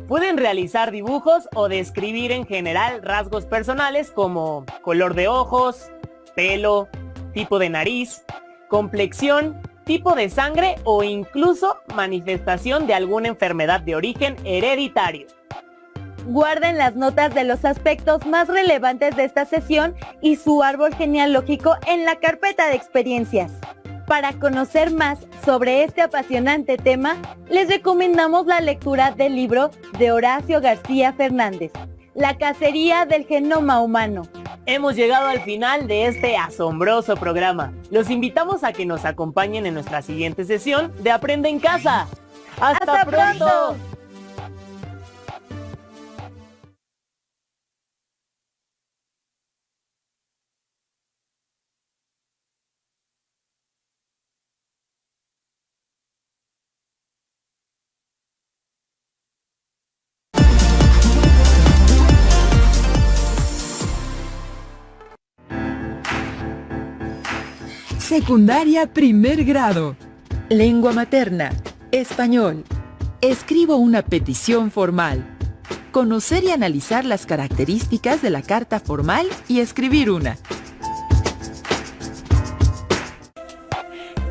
Pueden realizar dibujos o describir en general rasgos personales como color de ojos, pelo, tipo de nariz, complexión, tipo de sangre o incluso manifestación de alguna enfermedad de origen hereditario. Guarden las notas de los aspectos más relevantes de esta sesión y su árbol genealógico en la carpeta de experiencias. Para conocer más sobre este apasionante tema, les recomendamos la lectura del libro de Horacio García Fernández, La cacería del genoma humano. Hemos llegado al final de este asombroso programa. Los invitamos a que nos acompañen en nuestra siguiente sesión de Aprende en Casa. ¡Hasta pronto! Secundaria primer grado. Lengua materna. Español. Escribo una petición formal. Conocer y analizar las características de la carta formal y escribir una.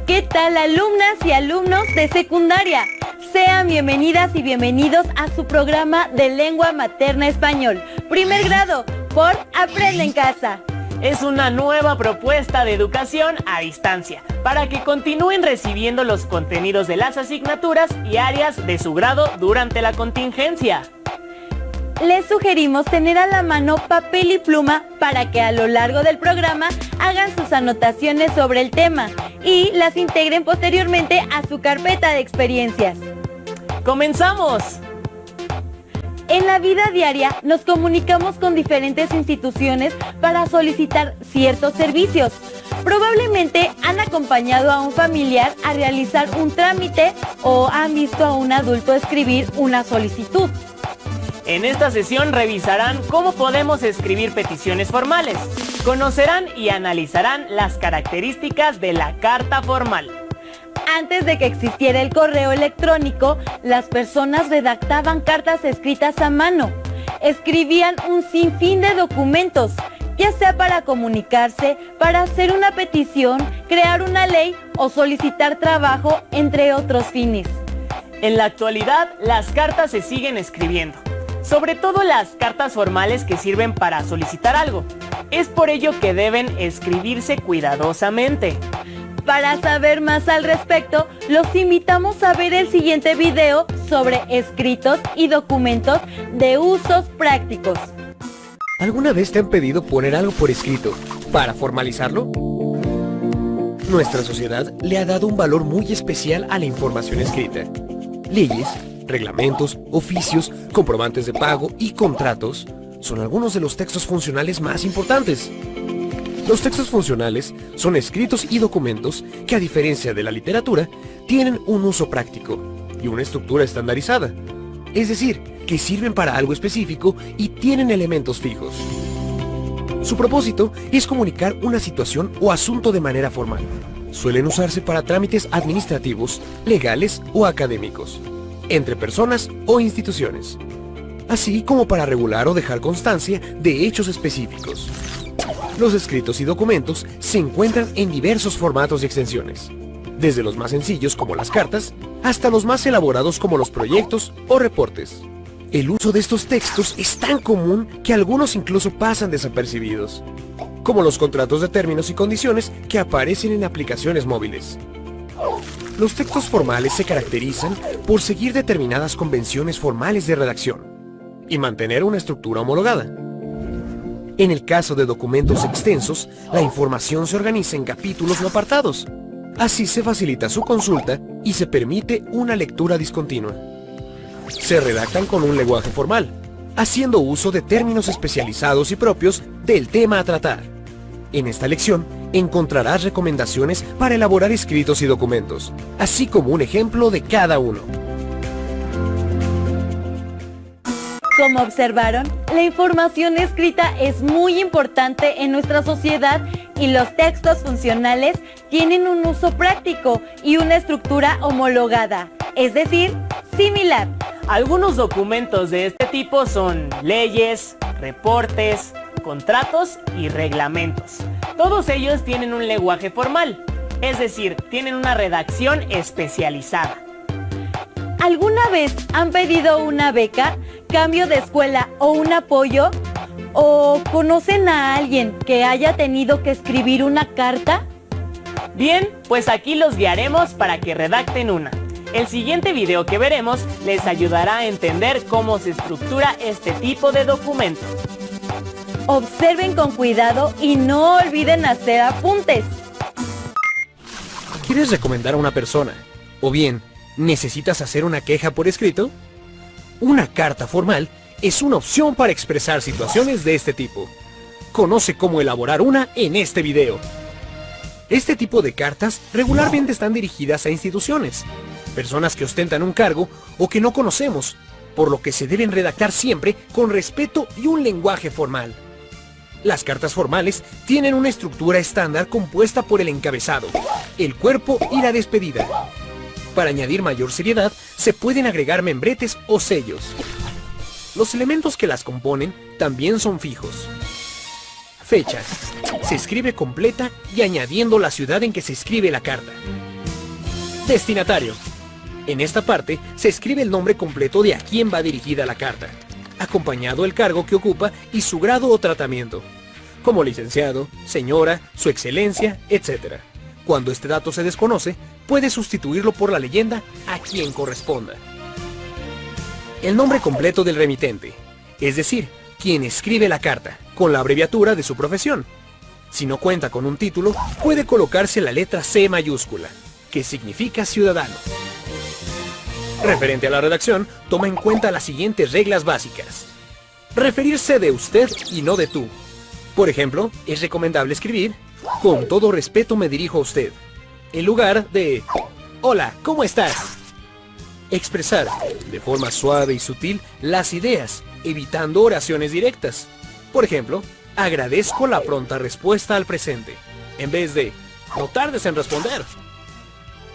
¿Qué tal, alumnas y alumnos de secundaria? Sean bienvenidas y bienvenidos a su programa de Lengua Materna Español, primer grado, por Aprende en Casa. Es una nueva propuesta de educación a distancia, para que continúen recibiendo los contenidos de las asignaturas y áreas de su grado durante la contingencia. Les sugerimos tener a la mano papel y pluma para que a lo largo del programa hagan sus anotaciones sobre el tema y las integren posteriormente a su carpeta de experiencias. ¡Comenzamos! En la vida diaria nos comunicamos con diferentes instituciones para solicitar ciertos servicios. Probablemente han acompañado a un familiar a realizar un trámite o han visto a un adulto escribir una solicitud. En esta sesión revisarán cómo podemos escribir peticiones formales. Conocerán y analizarán las características de la carta formal. Antes de que existiera el correo electrónico, las personas redactaban cartas escritas a mano. Escribían un sinfín de documentos, ya sea para comunicarse, para hacer una petición, crear una ley o solicitar trabajo, entre otros fines. En la actualidad, las cartas se siguen escribiendo, sobre todo las cartas formales que sirven para solicitar algo. Es por ello que deben escribirse cuidadosamente. Para saber más al respecto, los invitamos a ver el siguiente video sobre escritos y documentos de usos prácticos. ¿Alguna vez te han pedido poner algo por escrito para formalizarlo? Nuestra sociedad le ha dado un valor muy especial a la información escrita. Leyes, reglamentos, oficios, comprobantes de pago y contratos son algunos de los textos funcionales más importantes. Los textos funcionales son escritos y documentos que, a diferencia de la literatura, tienen un uso práctico y una estructura estandarizada. Es decir, que sirven para algo específico y tienen elementos fijos. Su propósito es comunicar una situación o asunto de manera formal. Suelen usarse para trámites administrativos, legales o académicos, entre personas o instituciones, así como para regular o dejar constancia de hechos específicos. Los escritos y documentos se encuentran en diversos formatos y extensiones, desde los más sencillos como las cartas, hasta los más elaborados como los proyectos o reportes. El uso de estos textos es tan común que algunos incluso pasan desapercibidos, como los contratos de términos y condiciones que aparecen en aplicaciones móviles. Los textos formales se caracterizan por seguir determinadas convenciones formales de redacción y mantener una estructura homologada. En el caso de documentos extensos, la información se organiza en capítulos o apartados. Así se facilita su consulta y se permite una lectura discontinua. Se redactan con un lenguaje formal, haciendo uso de términos especializados y propios del tema a tratar. En esta lección encontrarás recomendaciones para elaborar escritos y documentos, así como un ejemplo de cada uno. Como observaron, la información escrita es muy importante en nuestra sociedad y los textos funcionales tienen un uso práctico y una estructura homologada, es decir, similar. Algunos documentos de este tipo son leyes, reportes, contratos y reglamentos. Todos ellos tienen un lenguaje formal, es decir, tienen una redacción especializada. ¿Alguna vez han pedido una beca, cambio de escuela o un apoyo? ¿O conocen a alguien que haya tenido que escribir una carta? Bien, pues aquí los guiaremos para que redacten una. El siguiente video que veremos les ayudará a entender cómo se estructura este tipo de documento. Observen con cuidado y no olviden hacer apuntes. ¿Quieres recomendar a una persona? ¿O bien, necesitas hacer una queja por escrito? Una carta formal es una opción para expresar situaciones de este tipo. Conoce cómo elaborar una en este video. Este tipo de cartas regularmente están dirigidas a instituciones, personas que ostentan un cargo o que no conocemos, por lo que se deben redactar siempre con respeto y un lenguaje formal. Las cartas formales tienen una estructura estándar compuesta por el encabezado, el cuerpo y la despedida. Para añadir mayor seriedad, se pueden agregar membretes o sellos. Los elementos que las componen también son fijos. Fecha. Se escribe completa y añadiendo la ciudad en que se escribe la carta. Destinatario. En esta parte se escribe el nombre completo de a quién va dirigida la carta, acompañado el cargo que ocupa y su grado o tratamiento, como licenciado, señora, su excelencia, etc. Cuando este dato se desconoce, puede sustituirlo por la leyenda a quien corresponda. El nombre completo del remitente, es decir, quien escribe la carta, con la abreviatura de su profesión. Si no cuenta con un título, puede colocarse la letra C mayúscula, que significa ciudadano. Referente a la redacción, toma en cuenta las siguientes reglas básicas. Referirse de usted y no de tú. Por ejemplo, es recomendable escribir: con todo respeto me dirijo a usted, en lugar de hola, ¿cómo estás? Expresar, de forma suave y sutil, las ideas, evitando oraciones directas. Por ejemplo, agradezco la pronta respuesta al presente, en vez de no tardes en responder.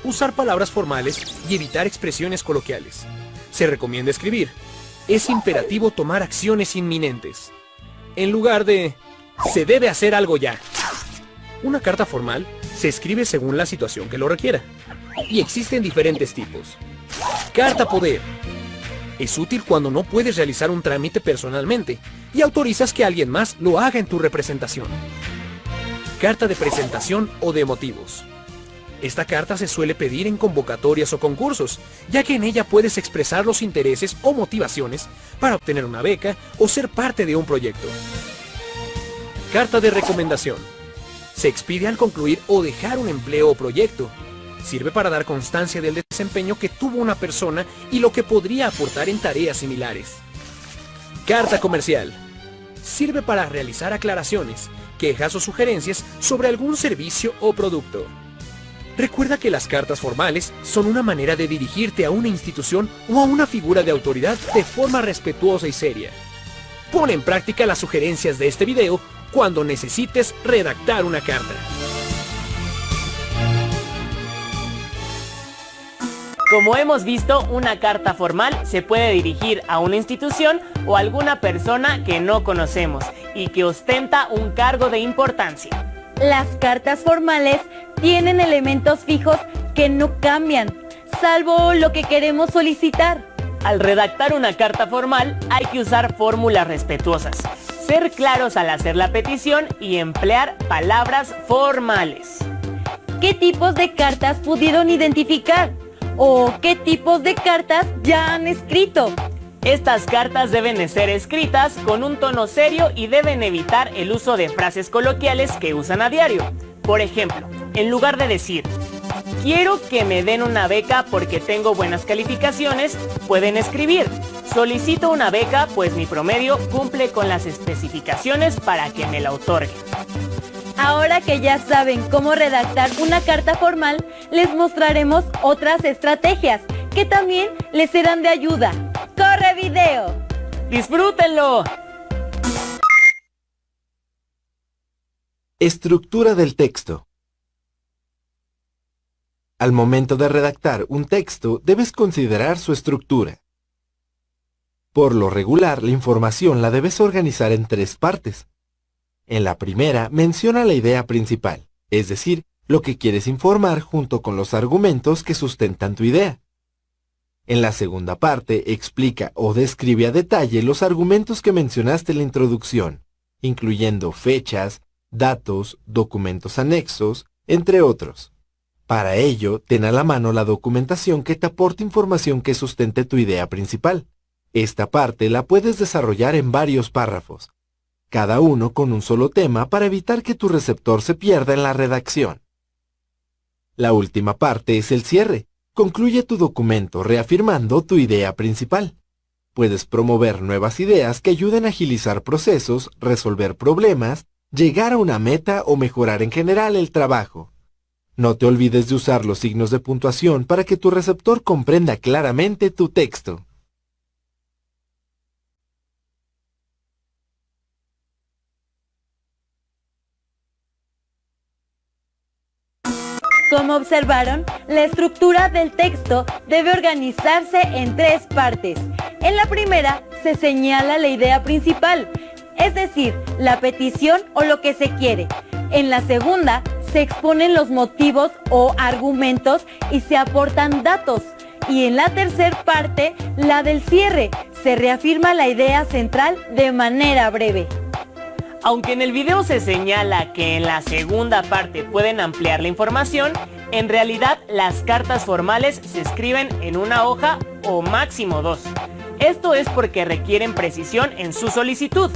Usar palabras formales y evitar expresiones coloquiales. Se recomienda escribir: es imperativo tomar acciones inminentes, en lugar de se debe hacer algo ya. Una carta formal se escribe según la situación que lo requiera, y existen diferentes tipos. Carta poder. Es útil cuando no puedes realizar un trámite personalmente y autorizas que alguien más lo haga en tu representación. Carta de presentación o de motivos. Esta carta se suele pedir en convocatorias o concursos, ya que en ella puedes expresar los intereses o motivaciones para obtener una beca o ser parte de un proyecto. Carta de recomendación. Se expide al concluir o dejar un empleo o proyecto. Sirve para dar constancia del desempeño que tuvo una persona y lo que podría aportar en tareas similares. Carta comercial. Sirve para realizar aclaraciones, quejas o sugerencias sobre algún servicio o producto. Recuerda que las cartas formales son una manera de dirigirte a una institución o a una figura de autoridad de forma respetuosa y seria. Pon en práctica las sugerencias de este video cuando necesites redactar una carta. Como hemos visto, una carta formal se puede dirigir a una institución o a alguna persona que no conocemos y que ostenta un cargo de importancia. Las cartas formales tienen elementos fijos que no cambian, salvo lo que queremos solicitar. Al redactar una carta formal hay que usar fórmulas respetuosas, ser claros al hacer la petición y emplear palabras formales. ¿Qué tipos de cartas pudieron identificar? ¿O qué tipos de cartas ya han escrito? Estas cartas deben de ser escritas con un tono serio y deben evitar el uso de frases coloquiales que usan a diario. Por ejemplo, en lugar de decir quiero que me den una beca porque tengo buenas calificaciones, pueden escribir solicito una beca pues mi promedio cumple con las especificaciones para que me la otorguen. Ahora que ya saben cómo redactar una carta formal, les mostraremos otras estrategias que también les serán de ayuda. ¡Corre video! ¡Disfrútenlo! Estructura del texto. Al momento de redactar un texto, debes considerar su estructura. Por lo regular, la información la debes organizar en 3 partes. En la primera, menciona la idea principal, es decir, lo que quieres informar junto con los argumentos que sustentan tu idea. En la segunda parte, explica o describe a detalle los argumentos que mencionaste en la introducción, incluyendo fechas, datos, documentos anexos, entre otros. Para ello, ten a la mano la documentación que te aporte información que sustente tu idea principal. Esta parte la puedes desarrollar en varios párrafos, cada uno con un solo tema para evitar que tu receptor se pierda en la redacción. La última parte es el cierre. Concluye tu documento reafirmando tu idea principal. Puedes promover nuevas ideas que ayuden a agilizar procesos, resolver problemas, llegar a una meta o mejorar en general el trabajo. No te olvides de usar los signos de puntuación para que tu receptor comprenda claramente tu texto. Como observaron, la estructura del texto debe organizarse en 3 partes. En la primera se señala la idea principal, es decir, la petición o lo que se quiere. En la segunda se exponen los motivos o argumentos y se aportan datos. Y en la tercera parte, la del cierre, se reafirma la idea central de manera breve. Aunque en el video se señala que en la segunda parte pueden ampliar la información, en realidad las cartas formales se escriben en una hoja o máximo 2. Esto es porque requieren precisión en su solicitud.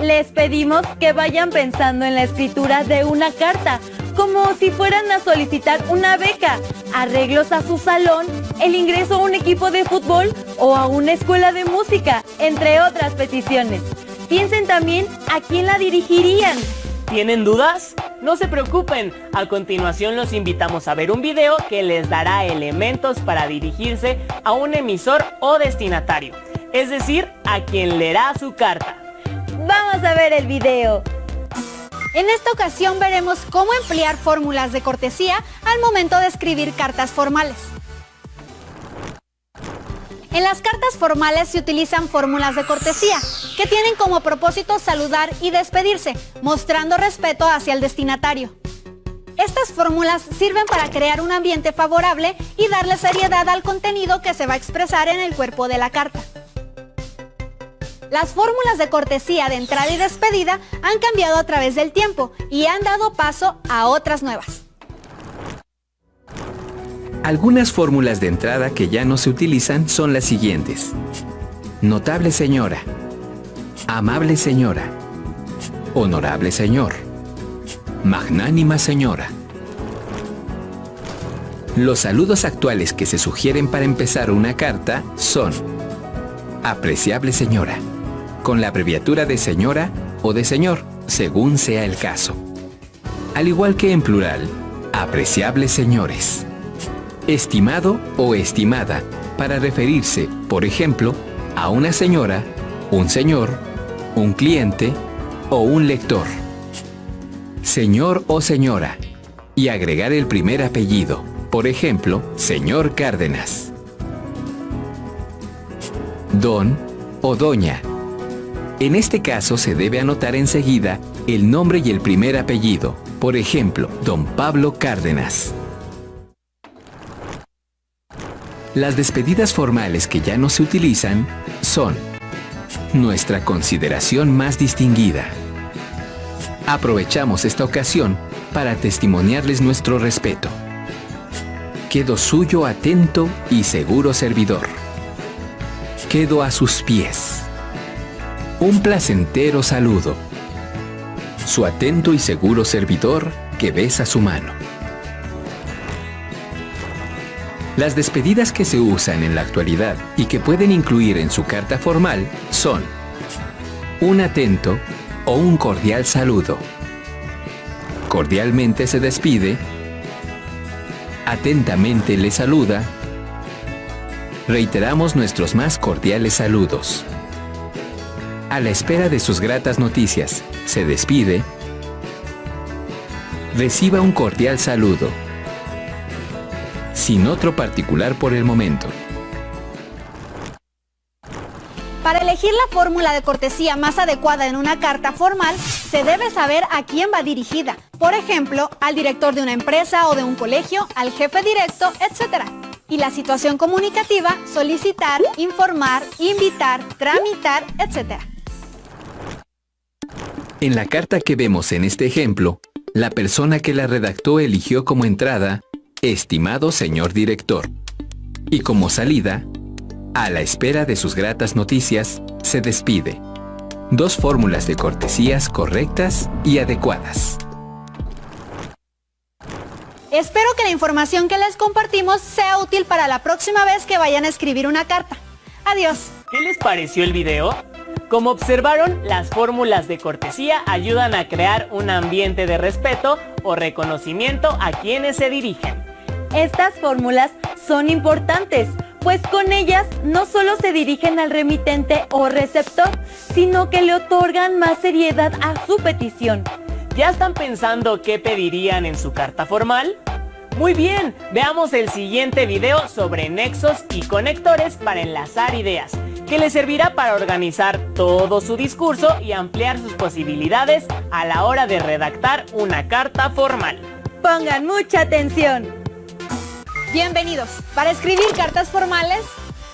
Les pedimos que vayan pensando en la escritura de una carta, como si fueran a solicitar una beca, arreglos a su salón, el ingreso a un equipo de fútbol o a una escuela de música, entre otras peticiones. Piensen también a quién la dirigirían. ¿Tienen dudas? No se preocupen, a continuación los invitamos a ver un video que les dará elementos para dirigirse a un emisor o destinatario, es decir, a quien leerá su carta. ¡Vamos a ver el video! En esta ocasión veremos cómo emplear fórmulas de cortesía al momento de escribir cartas formales. En las cartas formales se utilizan fórmulas de cortesía, que tienen como propósito saludar y despedirse, mostrando respeto hacia el destinatario. Estas fórmulas sirven para crear un ambiente favorable y darle seriedad al contenido que se va a expresar en el cuerpo de la carta. Las fórmulas de cortesía de entrada y despedida han cambiado a través del tiempo y han dado paso a otras nuevas. Algunas fórmulas de entrada que ya no se utilizan son las siguientes: notable señora, amable señora, honorable señor, magnánima señora. Los saludos actuales que se sugieren para empezar una carta son: apreciable señora, con la abreviatura de señora o de señor, según sea el caso. Al igual que en plural, apreciables señores. Estimado o estimada, para referirse, por ejemplo, a una señora, un señor, un cliente o un lector. Señor o señora, y agregar el primer apellido, por ejemplo, señor Cárdenas. Don o doña. En este caso se debe anotar enseguida el nombre y el primer apellido, por ejemplo, don Pablo Cárdenas. Las despedidas formales que ya no se utilizan son: nuestra consideración más distinguida. Aprovechamos esta ocasión para testimoniarles nuestro respeto. Quedo suyo atento y seguro servidor. Quedo a sus pies. Un placentero saludo. Su atento y seguro servidor que besa su mano. Las despedidas que se usan en la actualidad y que pueden incluir en su carta formal son: un atento o un cordial saludo. Cordialmente se despide. Atentamente le saluda. Reiteramos nuestros más cordiales saludos. A la espera de sus gratas noticias, se despide. Reciba un cordial saludo. Sin otro particular por el momento. Para elegir la fórmula de cortesía más adecuada en una carta formal, se debe saber a quién va dirigida. Por ejemplo, al director de una empresa o de un colegio, al jefe directo, etc. Y la situación comunicativa, solicitar, informar, invitar, tramitar, etc. En la carta que vemos en este ejemplo, la persona que la redactó eligió como entrada, estimado señor director, y como salida, a la espera de sus gratas noticias, se despide. 2 fórmulas de cortesías correctas y adecuadas. Espero que la información que les compartimos sea útil para la próxima vez que vayan a escribir una carta. Adiós. ¿Qué les pareció el video? Como observaron, las fórmulas de cortesía ayudan a crear un ambiente de respeto o reconocimiento a quienes se dirigen. Estas fórmulas son importantes, pues con ellas no solo se dirigen al remitente o receptor, sino que le otorgan más seriedad a su petición. ¿Ya están pensando qué pedirían en su carta formal? Muy bien, veamos el siguiente video sobre nexos y conectores para enlazar ideas, que les servirá para organizar todo su discurso y ampliar sus posibilidades a la hora de redactar una carta formal. Pongan mucha atención. Bienvenidos. Para escribir cartas formales,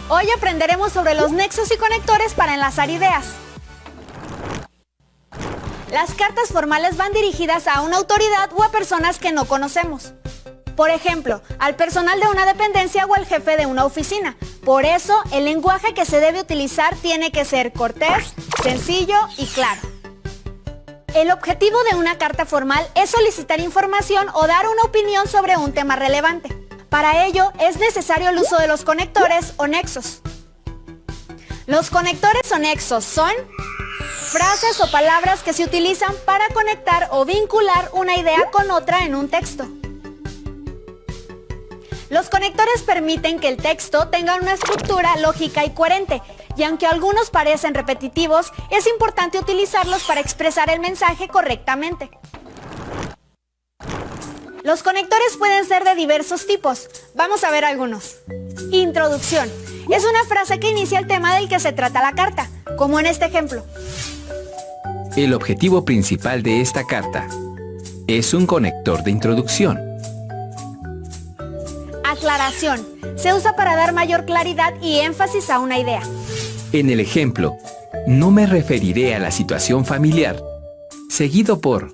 hoy aprenderemos sobre los nexos y conectores para enlazar ideas. Las cartas formales van dirigidas a una autoridad o a personas que no conocemos. Por ejemplo, al personal de una dependencia o al jefe de una oficina. Por eso, el lenguaje que se debe utilizar tiene que ser cortés, sencillo y claro. El objetivo de una carta formal es solicitar información o dar una opinión sobre un tema relevante. Para ello, es necesario el uso de los conectores o nexos. Los conectores o nexos son frases o palabras que se utilizan para conectar o vincular una idea con otra en un texto. Los conectores permiten que el texto tenga una estructura lógica y coherente, y aunque algunos parecen repetitivos, es importante utilizarlos para expresar el mensaje correctamente. Los conectores pueden ser de diversos tipos. Vamos a ver algunos. Introducción. Es una frase que inicia el tema del que se trata la carta, como en este ejemplo. El objetivo principal de esta carta es un conector de introducción. Aclaración. Se usa para dar mayor claridad y énfasis a una idea. En el ejemplo, no me referiré a la situación familiar, seguido por,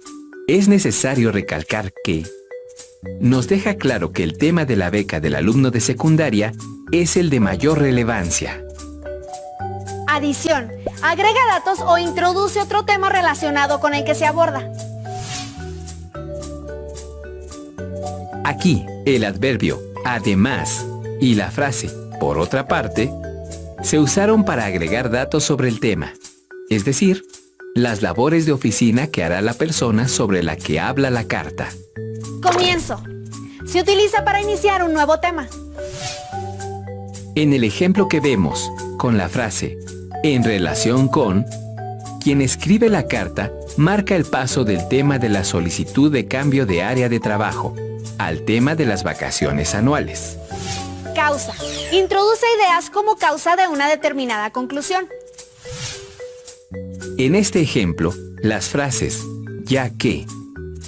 es necesario recalcar que, nos deja claro que el tema de la beca del alumno de secundaria es el de mayor relevancia. Adición. Agrega datos o introduce otro tema relacionado con el que se aborda. Aquí, el adverbio además y la frase por otra parte se usaron para agregar datos sobre el tema, es decir, las labores de oficina que hará la persona sobre la que habla la carta. Comienzo. Se utiliza para iniciar un nuevo tema. En el ejemplo que vemos, con la frase en relación con, quien escribe la carta marca el paso del tema de la solicitud de cambio de área de trabajo al tema de las vacaciones anuales. Causa. Introduce ideas como causa de una determinada conclusión. En este ejemplo, las frases ya que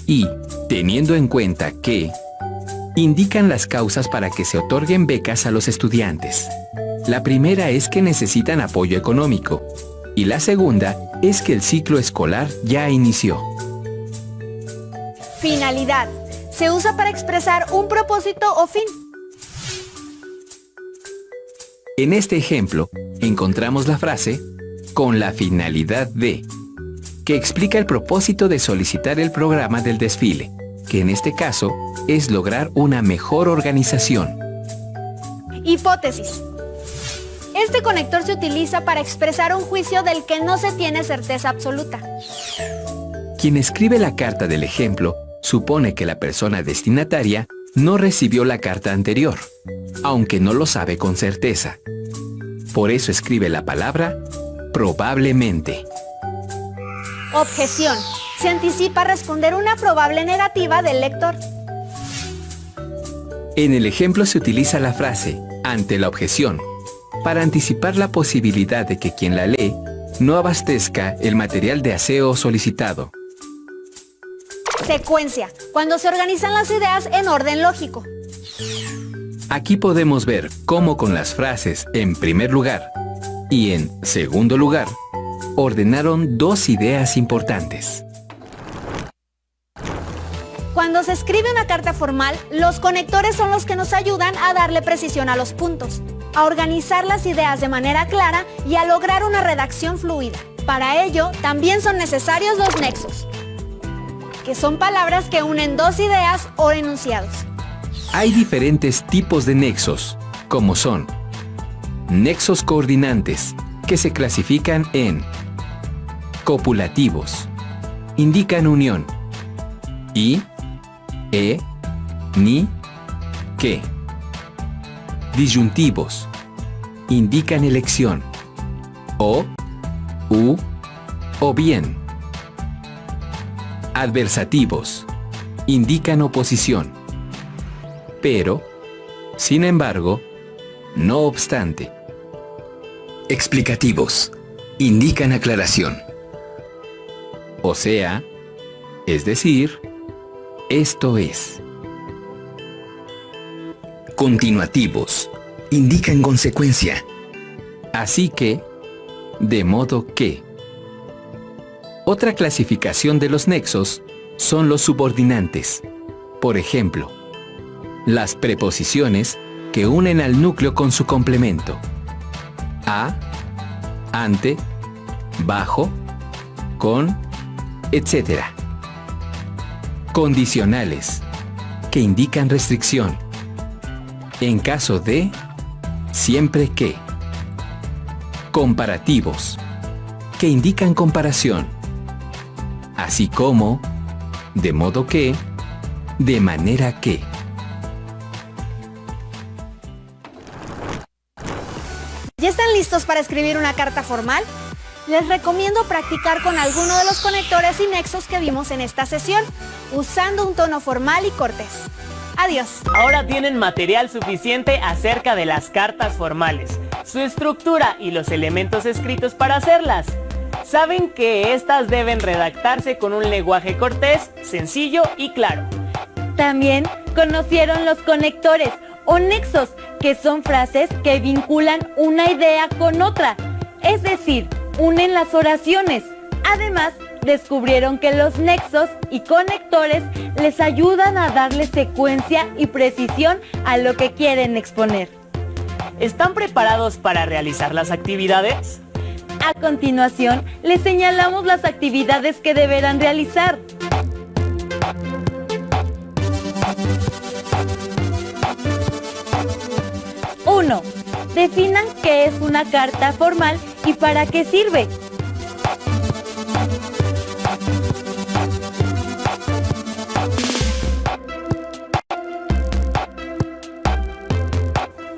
y teniendo en cuenta que indican las causas para que se otorguen becas a los estudiantes. La primera es que necesitan apoyo económico y la segunda es que el ciclo escolar ya inició. Finalidad. Se usa para expresar un propósito o fin. En este ejemplo, encontramos la frase con la finalidad de, que explica el propósito de solicitar el programa del desfile, que en este caso es lograr una mejor organización. Hipótesis. Este conector se utiliza para expresar un juicio del que no se tiene certeza absoluta. Quien escribe la carta del ejemplo supone que la persona destinataria no recibió la carta anterior, aunque no lo sabe con certeza. Por eso escribe la palabra Probablemente. Objeción. Se anticipa responder una probable negativa del lector. En el ejemplo se utiliza la frase ante la objeción para anticipar la posibilidad de que quien la lee no abastezca el material de aseo solicitado. Secuencia. Cuando se organizan las ideas en orden lógico. Aquí podemos ver cómo con las frases en primer lugar y en segundo lugar ordenaron dos ideas importantes. Cuando se escribe una carta formal, los conectores son los que nos ayudan a darle precisión a los puntos, a organizar las ideas de manera clara y a lograr una redacción fluida. Para ello, también son necesarios los nexos, que son palabras que unen dos ideas o enunciados. Hay diferentes tipos de nexos, como son nexos coordinantes, que se clasifican en copulativos, indican unión, y, ni, que. Disyuntivos, indican elección, o, u, o bien. Adversativos, indican oposición, pero, sin embargo, no obstante. Explicativos, indican aclaración. O sea, es decir, esto es. Continuativos, indican consecuencia. Así que, de modo que. Otra clasificación de los nexos son los subordinantes. Por ejemplo, las preposiciones que unen al núcleo con su complemento. A, ante, bajo, con, etc. Condicionales, que indican restricción. En caso de, siempre que. Comparativos, que indican comparación. Así como, de modo que, de manera que. ¿Ya están listos para escribir una carta formal? Les recomiendo practicar con alguno de los conectores y nexos que vimos en esta sesión, usando un tono formal y cortés. Adiós. Ahora tienen material suficiente acerca de las cartas formales, su estructura y los elementos escritos para hacerlas. Saben que estas deben redactarse con un lenguaje cortés, sencillo y claro. También conocieron los conectores o nexos, que son frases que vinculan una idea con otra, es decir, unen las oraciones. Además, descubrieron que los nexos y conectores les ayudan a darle secuencia y precisión a lo que quieren exponer. ¿Están preparados para realizar las actividades? A continuación, les señalamos las actividades que deberán realizar. Uno. Definan qué es una carta formal y para qué sirve.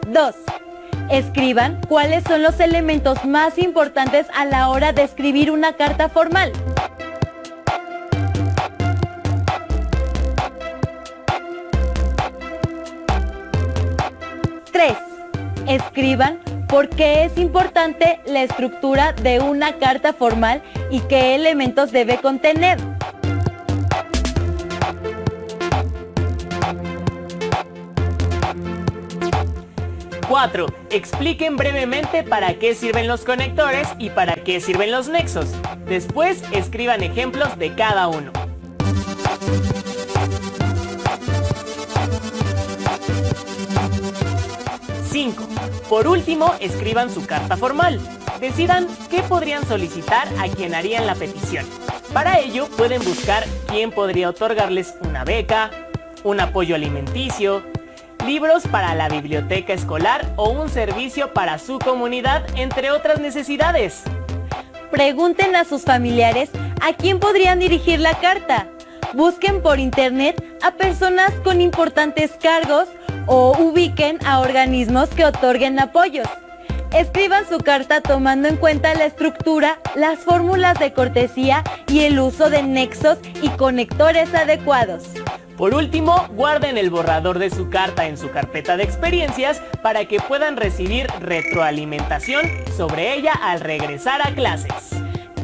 2. Escriban cuáles son los elementos más importantes a la hora de escribir una carta formal. 3. Escriban por qué es importante la estructura de una carta formal y qué elementos debe contener. 4. Expliquen brevemente para qué sirven los conectores y para qué sirven los nexos. Después, escriban ejemplos de cada uno. 5. Por último, escriban su carta formal. Decidan qué podrían solicitar a quien harían la petición. Para ello, pueden buscar quién podría otorgarles una beca, un apoyo alimenticio, libros para la biblioteca escolar o un servicio para su comunidad, entre otras necesidades. Pregunten a sus familiares a quién podrían dirigir la carta. Busquen por internet a personas con importantes cargos o ubiquen a organismos que otorguen apoyos. Escriban su carta tomando en cuenta la estructura, las fórmulas de cortesía y el uso de nexos y conectores adecuados. Por último, guarden el borrador de su carta en su carpeta de experiencias para que puedan recibir retroalimentación sobre ella al regresar a clases.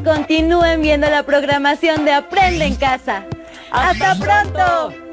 Continúen viendo la programación de Aprende en Casa. ¡Hasta pronto!